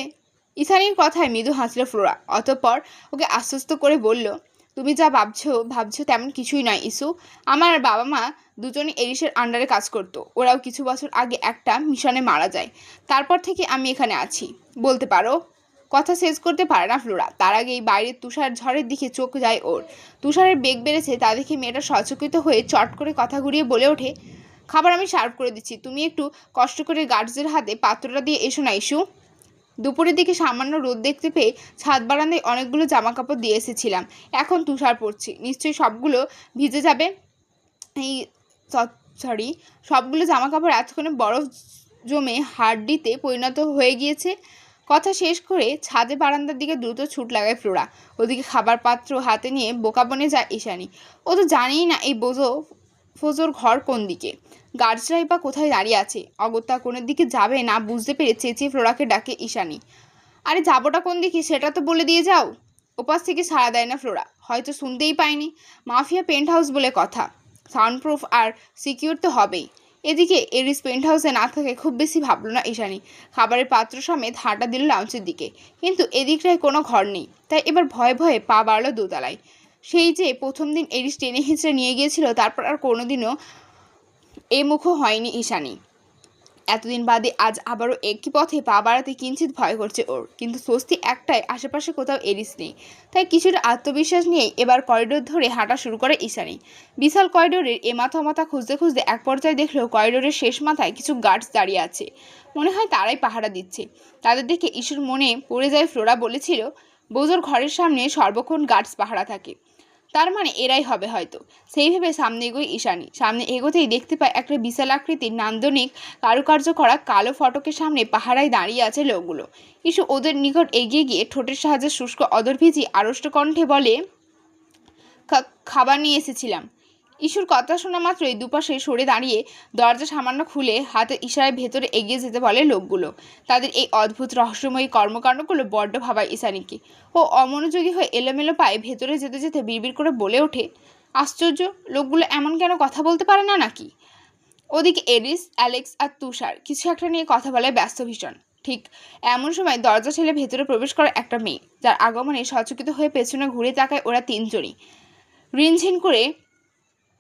Speaker 1: ঈশানীর কথায় মৃদু হাসল ফ্লোরা, অতঃপর ওকে আশ্বস্ত করে বলল, তুমি যা ভাবছো তেমন কিছুই নয় ইস্যু। আমার বাবা মা দুজনই এরিসের আন্ডারে কাজ করতো। ওরাও কিছু বছর আগে একটা মিশনে মারা যায়। তারপর থেকে আমি এখানে আছি বলতে পারো। কথা শেষ করতে পারে না ফ্লোরা, তার আগেই বাইরের তুষার ঝড়ের দিকে চোখ যায় ওর। তুষারের বেগ বেড়েছে তা দেখে মেয়েটা সচকিত হয়ে চট করে কথা ঘুরিয়ে বলে ওঠে, খাবার আমি সার্ভ করে দিচ্ছি, তুমি একটু কষ্ট করে গার্ডসদের হাতে পাত্রটা দিয়ে এসো না ইস্যু। দুপুরের দিকে সামান্য রোদ দেখতে পেয়ে ছাদ বারান্দায় অনেকগুলো জামা কাপড় দিয়ে এসেছিলাম, এখন তুষার পড়ছি, নিশ্চয়ই সবগুলো ভিজে যাবে। এই সরি, সবগুলো জামা কাপড় এতক্ষণে বরফ জমে হাড্ডিতে পরিণত হয়ে গিয়েছে। কথা শেষ করে ছাদে বারান্দার দিকে দ্রুত ছুট লাগায় ফ্লোরা। ওদিকে খাবার পাত্র হাতে নিয়ে বোকা বনে যায় ঈশানী। ও তো জানেই না এই ফোজোর ঘর কোন দিকে, গার্ডসরাই বা কোথায় দাঁড়িয়ে আছে। অগত্যা কোনের দিকে যাবে না বুঝতে পেরে চেঁচিয়ে ফ্লোরাকে ডাকে ঈশানী। আরে যাবোটা কোন দিকে সেটা তো বলে দিয়ে যাও। ওপাশ থেকে সাড়া দেয় না ফ্লোরা, হয়তো শুনতেই পায়নি। মাফিয়া পেন্ট হাউস বলে কথা, সাউন্ডপ্রুফ আর সিকিউর তো হবেই। এদিকে এরিস পেন্ট হাউসে না থাকে খুব বেশি ভাবলো না ঈশানী। খাবারের পাত্র সমেত হাঁটা দিল লাউঞ্চের দিকে, কিন্তু এদিকটায় কোনো ঘর নেই। তাই এবার ভয়ে ভয়ে পা বাড়ল দোতলায়। সেই যে প্রথম দিন এরিস টেনে হিঁচড়ে নিয়ে গিয়েছিল, তারপর আর কোনোদিনও এ মুখও হয়নি ঈশানী। এতদিন বাদে আজ আবারও একই পথে পা বাড়াতে কিঞ্চিত ভয় করছে ওর, কিন্তু স্বস্তি একটাই, আশেপাশে কোথাও এরিস নেই। তাই কিছুটা আত্মবিশ্বাস নিয়েই এবার করিডোর ধরে হাঁটা শুরু করে ঈশানী। বিশাল করিডোরের এমাথা ওমাথা খুঁজতে খুঁজতে এক পর্যায়ে দেখলো করিডোরের শেষ মাথায় কিছু গার্ডস দাঁড়িয়ে আছে। মনে হয় তারাই পাহারা দিচ্ছে। তাদের দেখে ইস্যুর মনে পড়ে যায় ফ্লোরা বলেছিল বোজোর ঘরের সামনে সর্বক্ষণ গার্ডস পাহারা থাকে, তার মানে এরাই হবে হয়তো। সেই ভেবে সামনে এগোয় ঈশানী। সামনে এগোতেই দেখতে পায় একটা বিশাল আকৃতির নান্দনিক কারুকার্য করা কালো ফটকের সামনে পাহারায় দাঁড়িয়ে আছে লোকগুলো। ইস্যু ওদের নিকট এগিয়ে গিয়ে ঠোঁটের সাহায্যে শুষ্ক অদর ভিজি আড়ষ্ট কণ্ঠে বলে, খাবার নিয়ে এসেছিলাম। ইস্যুর কথা শোনা মাত্রই দুপাশে সরে দাঁড়িয়ে দরজা সামান্য খুলে হাতের ইশারায় ভেতরে এগিয়ে যেতে বলে লোকগুলো। তাদের এই অদ্ভুত রহস্যময়ী কর্মকাণ্ডগুলো বড্ড ভাবায় ঈশানীকে। ও অমনোযোগী হয়ে এলোমেলো পায়ে ভেতরে যেতে যেতে বিড়বিড় করে বলে ওঠে, আশ্চর্য, লোকগুলো এমন কেন কথা বলতে পারে না নাকি? ওদিকে এরিস, অ্যালেক্স আর তুষার কিছু একটা নিয়ে কথা বলায় ব্যস্ত ভীষণ। ঠিক এমন সময় দরজা ঠেলে ভেতরে প্রবেশ করে একটা মেয়ে, যার আগমনে সচকিত হয়ে পেছনে ঘুরে তাকায় ওরা তিনজনই। রিনঝিন করে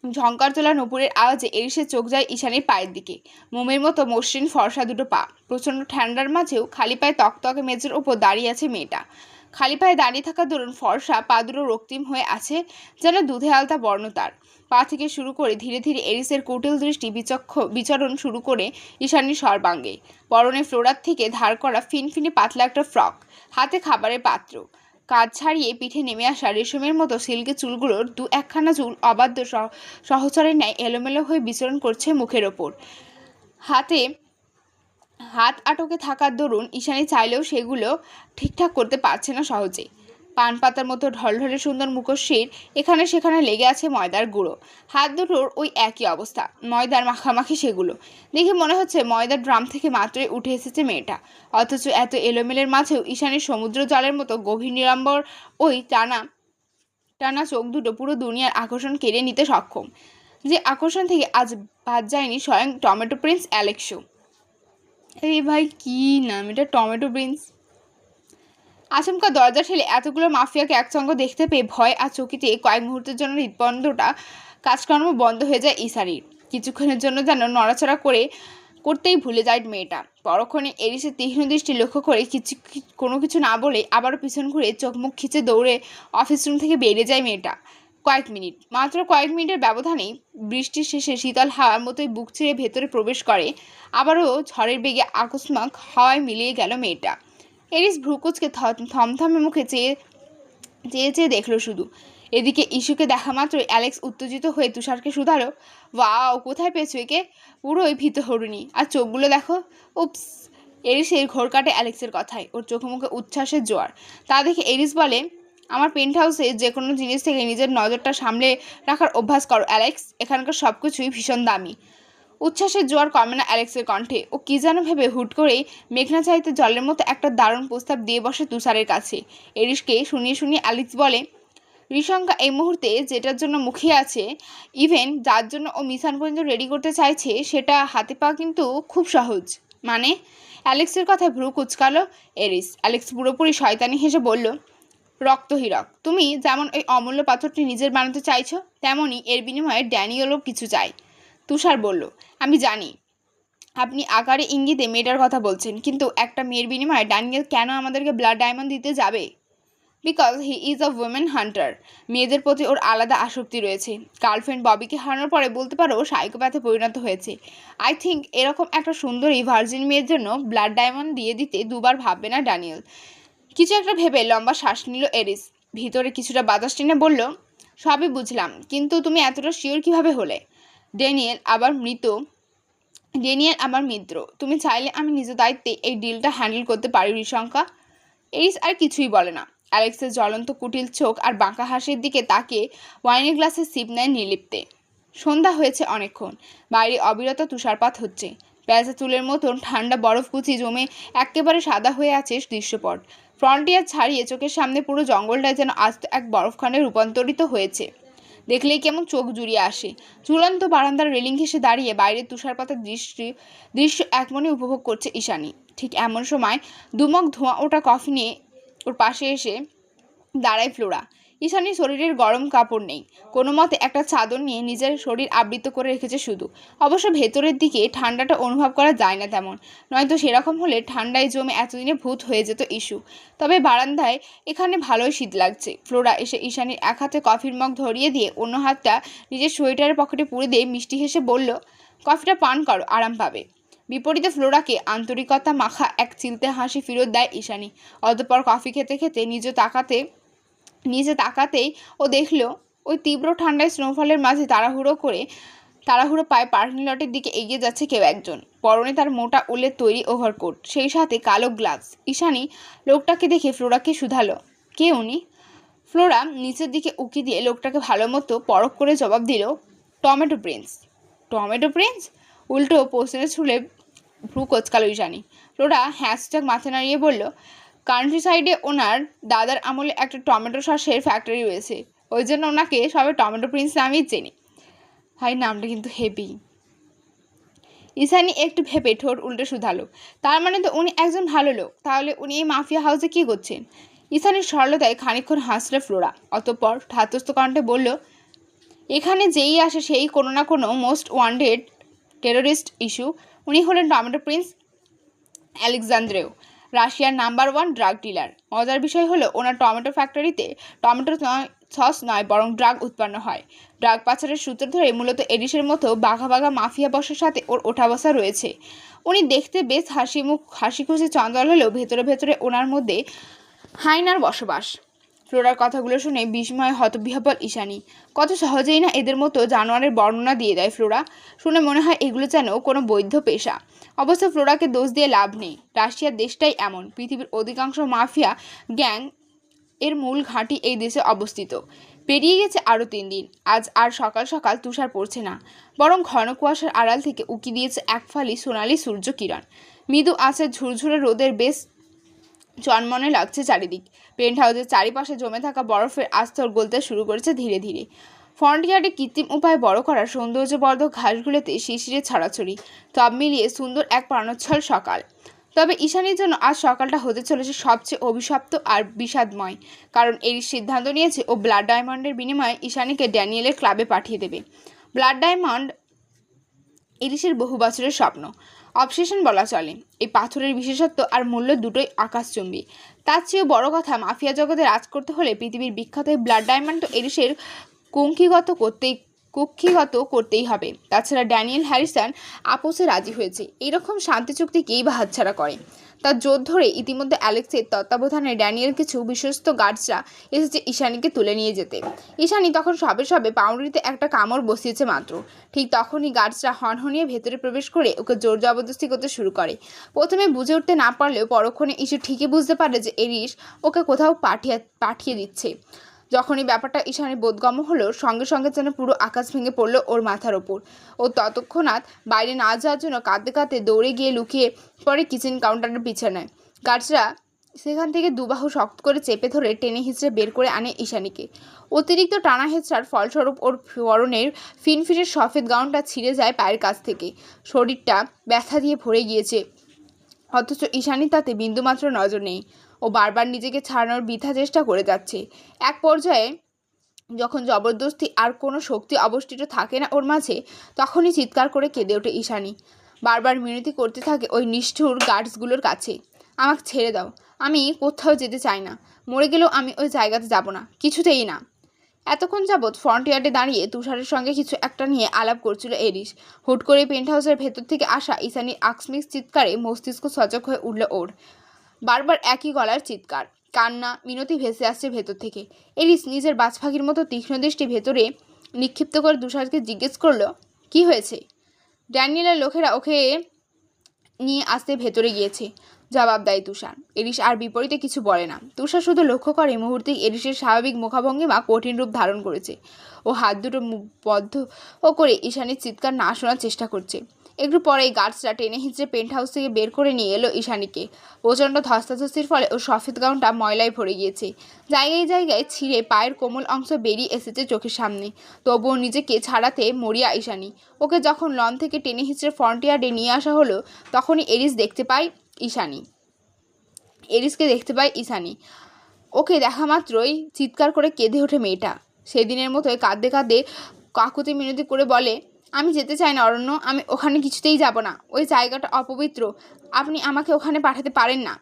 Speaker 1: ঝঙ্কার তোলা নূপুরের আওয়াজে এরিসের চোখ যায় ঈশানীর পায়ের দিকে। মোমের মতো মসৃণ ফর্সা দুটো পা, প্রচণ্ড ঠান্ডার মাঝেও খালি পায়ে তকতকে মেঝের ওপর দাঁড়িয়ে আছে মেয়েটা। খালি পায়ে দাঁড়িয়ে থাকার দরুন ফর্সা পা দুটো রক্তিম হয়ে আছে, যেন দুধে আলতা বর্ণ তার। পা থেকে শুরু করে ধীরে ধীরে এরিসের কুটিল দৃষ্টি বিচরণ শুরু করে ঈশানীর সর্বাঙ্গে। পরনে ফ্লোরার থেকে ধার করা ফিনফিনে পাতলা একটা ফ্রক, হাতে খাবারের পাত্র, কাজ ছাড়িয়ে পিঠে নেমে আসা রেশমের মতো সিল্কের চুলগুলোর দু একখানা চুল অবাধ্য সহচরের ন্যায় এলোমেলো হয়ে বিচরণ করছে মুখের ওপর। হাত আটকে থাকার দরুন ঈশানী চাইলেও সেগুলো ঠিকঠাক করতে পারছে না সহজে। পান পাতার মতো ঢলঢলে সুন্দর মুখশ্রীর এখানে সেখানে লেগে আছে ময়দার গুঁড়ো। হাত দুটোর ওই একই অবস্থা, ময়দার মাখামাখি সেগুলো। দেখে মনে হচ্ছে ময়দার ড্রাম থেকে মাত্রই উঠে এসেছে মেয়েটা। অথচ এত এলোমেলের মাঝেও ঈশানীর সমুদ্র জলের মতো গভীর নিরাম্বর ওই টানা টানা চোখ দুটো পুরো দুনিয়ার আকর্ষণ কেড়ে নিতে সক্ষম। যে আকর্ষণ থেকে আজ বাদ যায়নি স্বয়ং টমেটো প্রিন্স অ্যালেক্সও। এই ভাই কি নাম এটা, টমেটো প্রিন্স। আচমকা দরজা ঠেলে এতগুলো মাফিয়াকে একসঙ্গে দেখতে পেয়ে ভয় আর চকিতে কয়েক মুহূর্তের জন্য হৃদবন্ধটা কাজকর্ম বন্ধ হয়ে যায় ঈশানীর। কিছুক্ষণের জন্য যেন নড়াচড়া করতেই ভুলে যায় মেয়েটা। পরক্ষণে এরিসের তীক্ষ্ণ দৃষ্টি লক্ষ্য করে কোনো কিছু না বলে আবারও পিছন ঘুরে চোখ মুখ খিচে দৌড়ে অফিস রুম থেকে বেরিয়ে যায় মেয়েটা। মাত্র কয়েক মিনিটের ব্যবধানেই বৃষ্টির শেষে শীতল হাওয়ার মতোই বুক ছেড়ে ভেতরে প্রবেশ করে। আবারও ঝড়ের বেগে আকস্মাক হাওয়ায় মিলিয়ে গেল মেয়েটা। এরিস ভ্রুকুচকে থমথমে মুখে চেয়ে চেয়ে দেখলো শুধু। এদিকে ইস্যুকে দেখা মাত্রই অ্যালেক্স উত্তেজিত হয়ে তুষারকে শুধালো, ওয়াও, কোথায় পেয়েছো একে? পুরোই ভীত হরুনি, আর চোখগুলো দেখো। উপস। এরিসের ঘোর কাটে অ্যালেক্সের কথায়, ওর চোখে মুখে উচ্ছ্বাসের জোয়ার। তা দেখে এরিস বলে, আমার পেন্ট হাউসে যে কোনো জিনিস থেকে নিজের নজরটা সামলে রাখার অভ্যাস করো অ্যালেক্স, এখানকার সব কিছুই ভীষণ দামি। উচ্ছ্বাসের জোয়ার কমে না অ্যালেক্সের কণ্ঠে। ও কী যেন ভেবে হুট করেই মেঘনা চাইতে জলের মতো একটা দারুণ প্রস্তাব দিয়ে বসে তুষারের কাছে। এরিসকে শুনিয়ে শুনিয়ে অ্যালেক্স বলে, রিশঙ্কা এই মুহূর্তে যেটার জন্য মুখিয়ে আছে, ইভেন যার জন্য ও মিশন পর্যন্ত রেডি করতে চাইছে, সেটা হাতে পাওয়া কিন্তু খুব সহজ। মানে? অ্যালেক্সের কথায় ভ্রু কুচকালো এরিস। অ্যালেক্স পুরোপুরি শয়তানি হেসে বলল, রক্তহীরক, তুমি যেমন ওই অমূল্য পাথরটি নিজের বানাতে চাইছো, তেমনই এর বিনিময়ে ড্যানিয়েলও কিছু চাই। তুষার বলল, আমি জানি আপনি আকারে ইঙ্গিতে মেয়েটার কথা বলছেন, কিন্তু একটা মেয়ের বিনিময়ে ড্যানিয়েল কেন আমাদেরকে ব্লাড ডায়মন্ড দিতে যাবে? Because he is a women Hunter. মেয়েদের প্রতি ওর আলাদা আসক্তি রয়েছে। গার্লফ্রেন্ড ববিকে হারানোর পরে বলতে পারো ও সাইকোপ্যাথে পরিণত হয়েছে। আই থিঙ্ক এরকম একটা সুন্দরী ভার্জিন মেয়ের জন্য ব্লাড ডায়মন্ড দিয়ে দিতে দুবার ভাববে না ড্যানিয়েল। কিছু একটা ভেবে লম্বা শ্বাস নিল এরিস। ভিতরে কিছুটা বাতাস টেনে বলল, সবই বুঝলাম, কিন্তু তুমি এতটা শিওর কিভাবে হলে? ড্যানিয়েল আমার মিত্র। তুমি চাইলে আমি নিজ দায়িত্বে এই ডিলটা হ্যান্ডেল করতে পারি রিশঙ্কা। এরিস আর কিছুই বলে না। অ্যালেক্সের জ্বলন্ত কুটিল চোখ আর বাঁকা হাসির দিকে তাকিয়ে ওয়াইনের গ্লাসে সিপ নেয় নির্লিপ্তে। সন্ধ্যা হয়েছে অনেকক্ষণ। বাইরে অবিরত তুষারপাত হচ্ছে। পেঁচা চুলের মতন ঠান্ডা বরফকুচি জমে একেবারে সাদা হয়ে আছে দৃশ্যপট। ফ্রন্টিয়ার ছাড়িয়ে চোখের সামনে পুরো জঙ্গলটায় যেন আস্ত এক বরফখানে রূপান্তরিত হয়েছে। দেখলেই কেমন চোখ জুড়িয়ে আসে। ঝুলন্ত বারান্দার রেলিং ঘেঁষে দাঁড়িয়ে বাইরের তুষারপাতের দৃশ্য একমনে উপভোগ করছে ঈশানী। ঠিক এমন সময় দুমক ধোঁয়া ওটা কফি নিয়ে ওর পাশে এসে দাঁড়ায় ফ্লোরা। ঈশানীর শরীরের গরম কাপড় নেই। কোনো মতে একটা চাদর নিয়ে নিজের শরীর আবৃত করে রেখেছে শুধু। অবশ্য ভেতরের দিকে ঠান্ডাটা অনুভব করা যায় না তেমন। নয়তো সেরকম হলে ঠান্ডায় জমে এতদিনে ভূত হয়ে যেত ইস্যু। তবে বারান্দায় এখানে ভালোই শীত লাগছে। ফ্লোরা এসে ঈশানীর এক হাতে কফির মগ ধরিয়ে দিয়ে অন্য হাতটা নিজের সোয়েটারের পকেটে পুরে দিয়ে মিষ্টি হেসে বলল, কফিটা পান করো, আরাম পাবে। বিপরীতে ফ্লোরাকে আন্তরিকতা মাখা এক চিলতে হাসি ফেরত দেয় ঈশানী। অতঃপর কফি খেতে খেতে নিচে তাকাতেই ও দেখল ওই তীব্র ঠান্ডায় স্নোফলের মাঝে তাড়াহুড়ো পায়ে পার্কিং লটের দিকে এগিয়ে যাচ্ছে কেউ একজন। পরনে তার মোটা উলের তৈরি ওভারকোট, সেই সাথে কালো গ্লাভস। ঈশানী লোকটাকে দেখে ফ্লোরাকে শুধালো, কে উনি? ফ্লোরা নিচের দিকে উকি দিয়ে লোকটাকে ভালো মতো পরখ করে জবাব দিল, টমেটো প্রিন্স। Tomato Prince? উল্টো প্রশ্নের ছুলে ভ্রু কোচকালো ঈশানী। ফ্লোরা হ্যাশট্যাগ মাথা নাড়িয়ে বলল, কান্ট্রি সাইডে ওনার দাদার আমলে একটা টমেটো সসের ফ্যাক্টরি রয়েছে, ওই জন্য ওনাকে সবাই টমেটো প্রিন্স নামেই চেনে। ভাই, নামটা কিন্তু হেভি। ঈশানী একটু ভেবে ঠোঁট উল্টে শুধালো, তার মানে তো উনি একজন ভালো লোক। তাহলে উনি এই মাফিয়া হাউসে কী করছেন? ঈশানীর সরলতায় খানিকক্ষণ হাসল ফ্লোরা। অতঃপর ধাতস্থ কণ্ঠে বলল, এখানে যেই আসে সেই কোনো না কোনো মোস্ট ওয়ান্টেড টেরোরিস্ট ইস্যু। উনি হলেন টমেটো প্রিন্স আলেকজান্দ্রেও, রাশিয়ার নাম্বার 1 ড্রাগ ডিলার। মজার বিষয় হলো ওনার টমেটো ফ্যাক্টরিতে টমেটো সস নয় বরং ড্রাগ উৎপন্ন হয়। ড্রাগ পাচারের সূত্র ধরে মূলত এডিসের মতো বাঘা বাঘা মাফিয়া বসের সাথে ওর ওঠা বসা রয়েছে। উনি দেখতে বেশ হাসি খুশি চঞ্চল হলেও ভেতরে ভেতরে ওনার মধ্যে হাইনার বসবাস। ফ্লোরার কথাগুলো শুনে বিস্ময়ে হতবিহ্বল ঈশানী। কত সহজেই না এদের মতো জানোয়ারের বর্ণনা দিয়ে দেয় ফ্লোরা। শুনে মনে হয় এগুলো যেন কোনো বৈধ পেশা। অবশ্য ফ্লোরাকে দোষ দিয়ে লাভ নেই। রাশিয়ার দেশটাই এমন। পৃথিবীর অধিকাংশ মাফিয়া গ্যাং এর মূল ঘাঁটি এই দেশে অবস্থিত। পেরিয়ে গেছে আরও 3 দিন। আজ আর সকাল সকাল তুষার পড়ছে না, বরং ঘন কুয়াশার আড়াল থেকে উকি দিয়েছে এক ফালি সোনালি সূর্য কিরণ। মৃদু আছে ঝুরঝুরে রোদের বেশ চনমনে লাগছে চারিদিক। পেন্ট হাউসের চারিপাশে জমে থাকা বরফের আস্তর গলতে শুরু করেছে ধীরে ধীরে। ফ্রন্টিয়ার্ডে কৃত্রিম উপায়ে বড় করা সৌন্দর্যবর্ধক ঘাসগুলোতে শিশিরে ছড়াছড়ি। সব মিলিয়ে সুন্দর এক প্রাণোচ্ছল সকাল। তবে ঈশানীর জন্য আজ সকালটা হতে চলেছে সবচেয়ে অভিশপ্ত আর বিষাদময়। কারণ এই সিদ্ধান্ত নিয়েছে ও ব্লাড ডায়মন্ডের বিনিময়ে ঈশানীকে ড্যানিয়েলের ক্লাবে পাঠিয়ে দেবে। ব্লাড ডায়মন্ড এরিসের বহু বছরের স্বপ্ন, অবসেশন বলা চলে। এই পাথরের বিশেষত্ব আর মূল্য দুটোই আকাশচুম্বী। তার চেয়েও বড় কথা, মাফিয়া জগতে রাজ করতে হলে পৃথিবীর বিখ্যাত এই ব্লাড ডায়মন্ড তো এরিসের কুক্ষিগত করতেই হবে। তাছাড়া ড্যানিয়েল হ্যারিসন আপোসে রাজি হয়েছে। এইরকম শান্তি চুক্তি কেই বা হাতছাড়া করে? তার জোর ধরে ইতিমধ্যে অ্যালেক্সের তত্ত্বাবধানে ড্যানিয়েল কিছু বিশ্বস্ত গার্ডসরা এসেছে ঈশানীকে তুলে নিয়ে যেতে। ঈশানী তখন সবে পাউন্ডারিতে একটা কামড় বসিয়েছে মাত্র। ঠিক তখনই গার্ডসরা হনহনিয়ে ভেতরে প্রবেশ করে ওকে জোর জবরদস্তি করতে শুরু করে। প্রথমে বুঝে উঠতে না পারলেও পরক্ষণে ঈশু ঠিকই বুঝতে পারে যে এরিস ওকে কোথাও পাঠিয়ে দিচ্ছে। যখনই ব্যাপারটা ঈশানীর বোধগম্য হলো, সঙ্গে সঙ্গে যেন পুরো আকাশ ভেঙে পড়লো ওর মাথার ওপর। ও তৎক্ষণাৎ বাইরে না যাওয়ার জন্য কাঁদতে কাঁদতে দৌড়ে গিয়ে লুকিয়ে পড়ে কিচেন কাউন্টারের পিছনে। গার্ডসরা সেখান থেকে দুবাহু শক্ত করে চেপে ধরে টেনে হিঁচড়ে বের করে আনে ঈশানীকে। অতিরিক্ত টানা হেঁচড়ার ফলস্বরূপ ওর পরনের ফিনফিনের সফেদ গাউনটা ছিঁড়ে যায় পায়ের কাছ থেকে। শরীরটা ব্যথা দিয়ে ভরে গিয়েছে, অথচ ঈশানী তাতে বিন্দুমাত্র নজর নেই। ও বারবার নিজেকে ছাড়ানোর বৃথা চেষ্টা করে যাচ্ছে। এক পর্যায়ে যখন জবরদস্তি আর কোনো শক্তি অবশিষ্ট থাকে না ওর মাঝে, তখনই চিৎকার করে কেঁদে ওঠে ঈশানী। বারবার মিনতি করতে থাকে ওই নিষ্ঠুর গার্ডসগুলোর কাছে, আমাকে ছেড়ে দাও, আমি কোথাও যেতে চাই না, মরে গেলেও আমি ওই জায়গাতে যাব না, কিছুতেই না। এতক্ষণ যাবৎ ফ্রন্ট ইয়ার্ডে দাঁড়িয়ে তুষারের সঙ্গে কিছু একটা নিয়ে আলাপ করছিল এরিস। হুট করে পেন্ট হাউসের ভেতর থেকে আসা ঈশানীর আকস্মিক চিৎকারে মস্তিষ্ক সজাগ হয়ে উঠল ওর। বারবার একই গলার চিৎকার, কান্না, মিনতি ভেসে আসছে ভেতর থেকে। এরিস নিজের বাজপাখির মতো তীক্ষ্ণ দৃষ্টি ভেতরে নিক্ষিপ্ত করে তুষারকে জিজ্ঞেস করলো, কি হয়েছে? ড্যানিয়েলের লোকেরা ওকে নিয়ে আসতে ভেতরে গিয়েছে, জবাব দেয় তুষার। এরিস আর বিপরীতে কিছু বলে না। তুষার শুধু লক্ষ্য করে মুহূর্তেই এরিসের স্বাভাবিক মুখাভঙ্গিমা কঠিন রূপ ধারণ করেছে। ও হাত দুটো মুখ বদ্ধ ও করে ঈশানীর চিৎকার না শোনার চেষ্টা করছে। একটু পরেই গার্ডসরা টেনে হিঁচড়ে পেন্ট হাউস থেকে বের করে নিয়ে এলো ঈশানীকে। প্রচণ্ড ধস্তাধস্তির ফলে ওর সফেদ গাউনটা ময়লায় ভরে গিয়েছে। জায়গায় জায়গায় ছিঁড়ে পায়ের কোমল অংশ বেরিয়ে এসেছে চোখের সামনে। তবুও নিজেকে ছাড়াতে মরিয়া ঈশানী। ওকে যখন লন থেকে টেনে হিঁচড়ে ফ্রন্ট ইয়ার্ডে নিয়ে আসা হলো, তখনই এরিস দেখতে পায় এরিসকে দেখতে পায় ঈশানী। ওকে দেখা মাত্রই চিৎকার করে কেঁদে ওঠে মেয়েটা। সেদিনের মতোই কাঁদতে কাঁদতে কাকুতি মিনতি করে বলে, আমি যেতে চাই না অরণ্য, আমি ওখানে কিছুতেই যাব না। ওই জায়গাটা অপবিত্র, আপনি আমাকে ওখানে পাঠাতে পারেন না।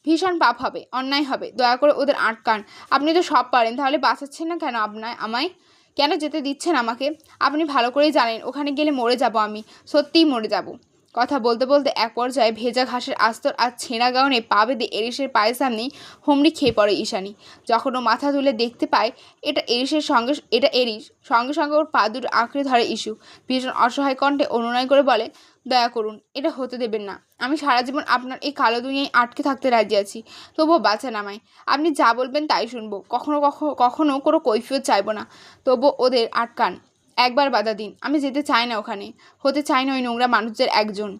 Speaker 1: ভীষণ পাপ হবে, অন্যায় হবে, দয়া করে ওদের আটকান। আপনি তো সব পারেন, তাহলে বাঁচাচ্ছেন না কেন? আমায় কেন যেতে দিচ্ছেন আমাকে? আপনি ভালো করেই জানেন ওখানে গেলে মরে যাব, আমি সত্যিই মরে যাব। কথা বলতে বলতে এক পর্যায়ে ভেজা ঘাসের আস্তর আর ছেঁড়া গাউনে পা বেঁধে এরিসের পায়ের সামনেই হুমড়ি খেয়ে পড়ে ঈশানী। যখন ও মাথা তুলে দেখতে পায় এটা এরিস, সঙ্গে সঙ্গে ওর পা দুটো আঁকড়ে ধরে ইস্যু। ভীষণ অসহায় কণ্ঠে অনুনয় করে বলে, দয়া করুন, এটা হতে দেবেন না। আমি সারা জীবন আপনার এই কালো দুনিয়ায় আটকে থাকতে রাজি আছি, তবুও বাঁচান আমায়। আপনি যা বলবেন তাই শুনবো, কখনো কোনো কৈফিয়ত চাইবো না। তবুও ওদের আটকান, একবার বাধা দিন। আমি যেতে চাই না ওখানে, হতে চাই না ওই নোংরা মানুষদের একজন।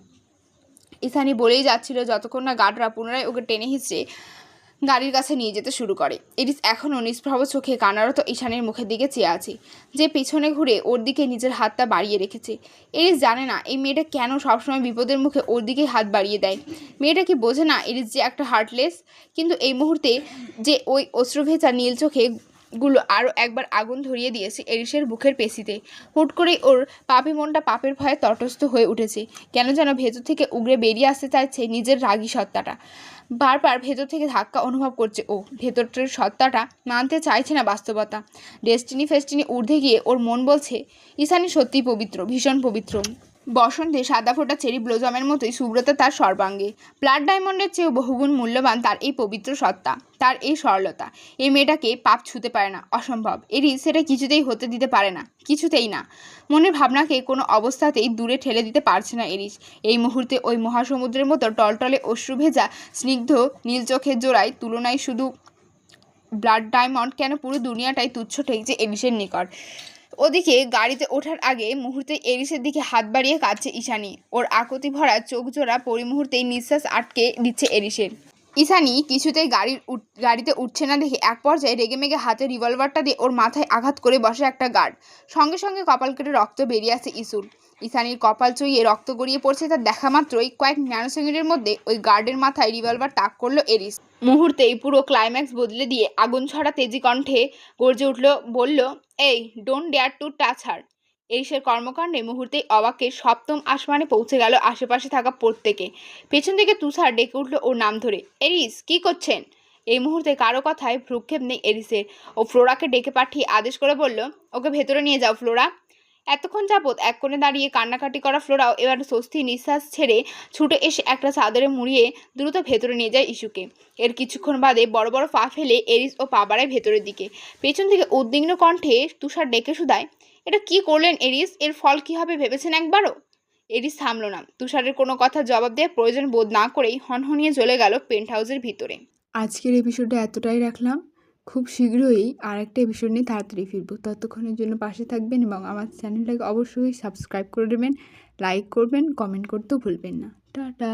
Speaker 1: ঈশানী বলেই যাচ্ছিল যতক্ষণ না গার্ডরা পুনরায় ওকে টেনে হিঁচড়ে গাড়ির কাছে নিয়ে যেতে শুরু করে। এরিস এখনও নিষ্প্রভ চোখে কান্নারত ঈশানীর মুখের দিকে চেয়ে আছে, যে পেছনে ঘুরে ওর দিকে নিজের হাতটা বাড়িয়ে রেখেছে। এরিস জানে না এই মেয়েটা কেন সবসময় বিপদের মুখে ওর দিকে হাত বাড়িয়ে দেয়। মেয়েটা কি বোঝে না এরিস যে একটা হার্টলেস? কিন্তু এই মুহূর্তে যে ওই অশ্রুভেজা নীল চোখে গুলো আরও একবার আগুন ধরিয়ে দিয়েছে এরিসের বুকের পেশিতে। হুট করেই ওর পাপি মনটা পাপের ভয়ে তটস্থ হয়ে উঠেছে। কেন যেন ভেতর থেকে উগড়ে বেরিয়ে আসতে চাইছে নিজের রাগী সত্তাটা। বারবার ভেতর থেকে ধাক্কা অনুভব করছে ও। ভেতরটার সত্তাটা মানতে চাইছে না বাস্তবতা। ফেস্টিনি ঊর্ধ্বে গিয়ে ওর মন বলছে, ঈশানী সত্যিই পবিত্র, ভীষণ পবিত্র। বসন্তে সাদা ফোটা চেরি ব্লোজমের মতোই সুব্রতা তার সর্বাঙ্গে। ব্লাড ডায়মন্ডের চেয়েও বহুগুণ মূল্যবান তার এই পবিত্র সত্তা, তার এই সরলতা। এই মেয়েটাকে পাপ ছুঁতে পারে না, অসম্ভব। এরিস সেটা কিছুতেই হতে দিতে পারে না, কিছুতেই না। মনের ভাবনাকে কোনো অবস্থাতেই দূরে ঠেলে দিতে পারছে না এরিস। এই মুহূর্তে ওই মহাসমুদ্রের মতো টলটলে অশ্রুভেজা স্নিগ্ধ নীল চোখের জোড়ায় তুলনায় শুধু ব্লাড ডায়মন্ড কেন, পুরো দুনিয়াটাই তুচ্ছ ঠেকছে এরিসের নিকট। ওদিকে গাড়িতে ওঠার আগে মুহূর্তে এরিসের দিকে হাত বাড়িয়ে কাঁদছে ঈশানী। ওর আকুতি ভরা চোখ জোড়া পরিমুহূর্তেই নিঃশ্বাস আটকে দিচ্ছে এরিসের। ঈশানী কিছুতেই গাড়িতে উঠছে না দেখে এক পর্যায়ে রেগেমেগে হাতে রিভলভারটা দিয়ে ওর মাথায় আঘাত করে বসে একটা গার্ড। সঙ্গে সঙ্গে কপাল কেটে রক্ত বেরিয়ে আসে ইসুর। ঈশানীর কপাল চুইয়ে রক্ত গড়িয়ে পড়ছে তার দেখা মাত্রই কয়েক ন্যানোসেকেন্ডের মধ্যে ওই গার্ডের মাথায় রিভলভার তাক করলো এরিস। মুহূর্তেই পুরো ক্লাইম্যাক্স বদলে দিয়ে আগুন ছড়া তেজি কণ্ঠে গর্জে উঠল, বলল, এই ডোন্ট ডেয়ার টু টাচ হার। এরিসের কর্মকাণ্ডে মুহূর্তেই অবাকের সপ্তম আসমানে পৌঁছে গেল আশেপাশে থাকা প্রত্যেকে। পেছন থেকে তুষার ডেকে উঠল ওর নাম ধরে, এরিস কি করছেন? এই মুহূর্তে কারো কথায় ভ্রুক্ষেপ নেই এরিসের। ও ফ্লোরাকে ডেকে পাঠিয়ে আদেশ করে বলল, ওকে ভেতরে নিয়ে যাও ফ্লোরা। এতক্ষণ যাবৎ এক কোণে দাঁড়িয়ে কান্নাকাটি করা ফ্লোরাও এবার স্বস্তি নিঃশ্বাস ছেড়ে ছুটে এসে একটা চাদরে মুড়িয়ে দ্রুত ভেতরে নিয়ে যায় ইস্যুকে। এর কিছুক্ষণ বাদে বড় বড় পা ফেলে এরিস ও পা বাড়ায় ভেতরের দিকে। পেছন থেকে উদ্বিগ্ন কণ্ঠে তুষার ডেকে শুধায়, এটা কি করলেন এরিস? এর ফল কি হবে ভেবেছেন একবারও? এরিস থামল না। তুষারের কোনো কথা জবাব দেওয়ার প্রয়োজন বোধ না করেই হনহনিয়ে চলে গেল পেন্ট হাউসের ভিতরে।
Speaker 2: আজকের এপিসোডটা এতটাই রাখলাম। খুব শীঘ্রই আর একটা এপিসোড নিয়ে তাড়াতাড়ি ফিরবো। ততক্ষণের জন্য পাশে থাকবেন এবং আমার চ্যানেলটাকে অবশ্যই সাবস্ক্রাইব করে দেবেন, লাইক করবেন, কমেন্ট করতেও ভুলবেন না। টাটা।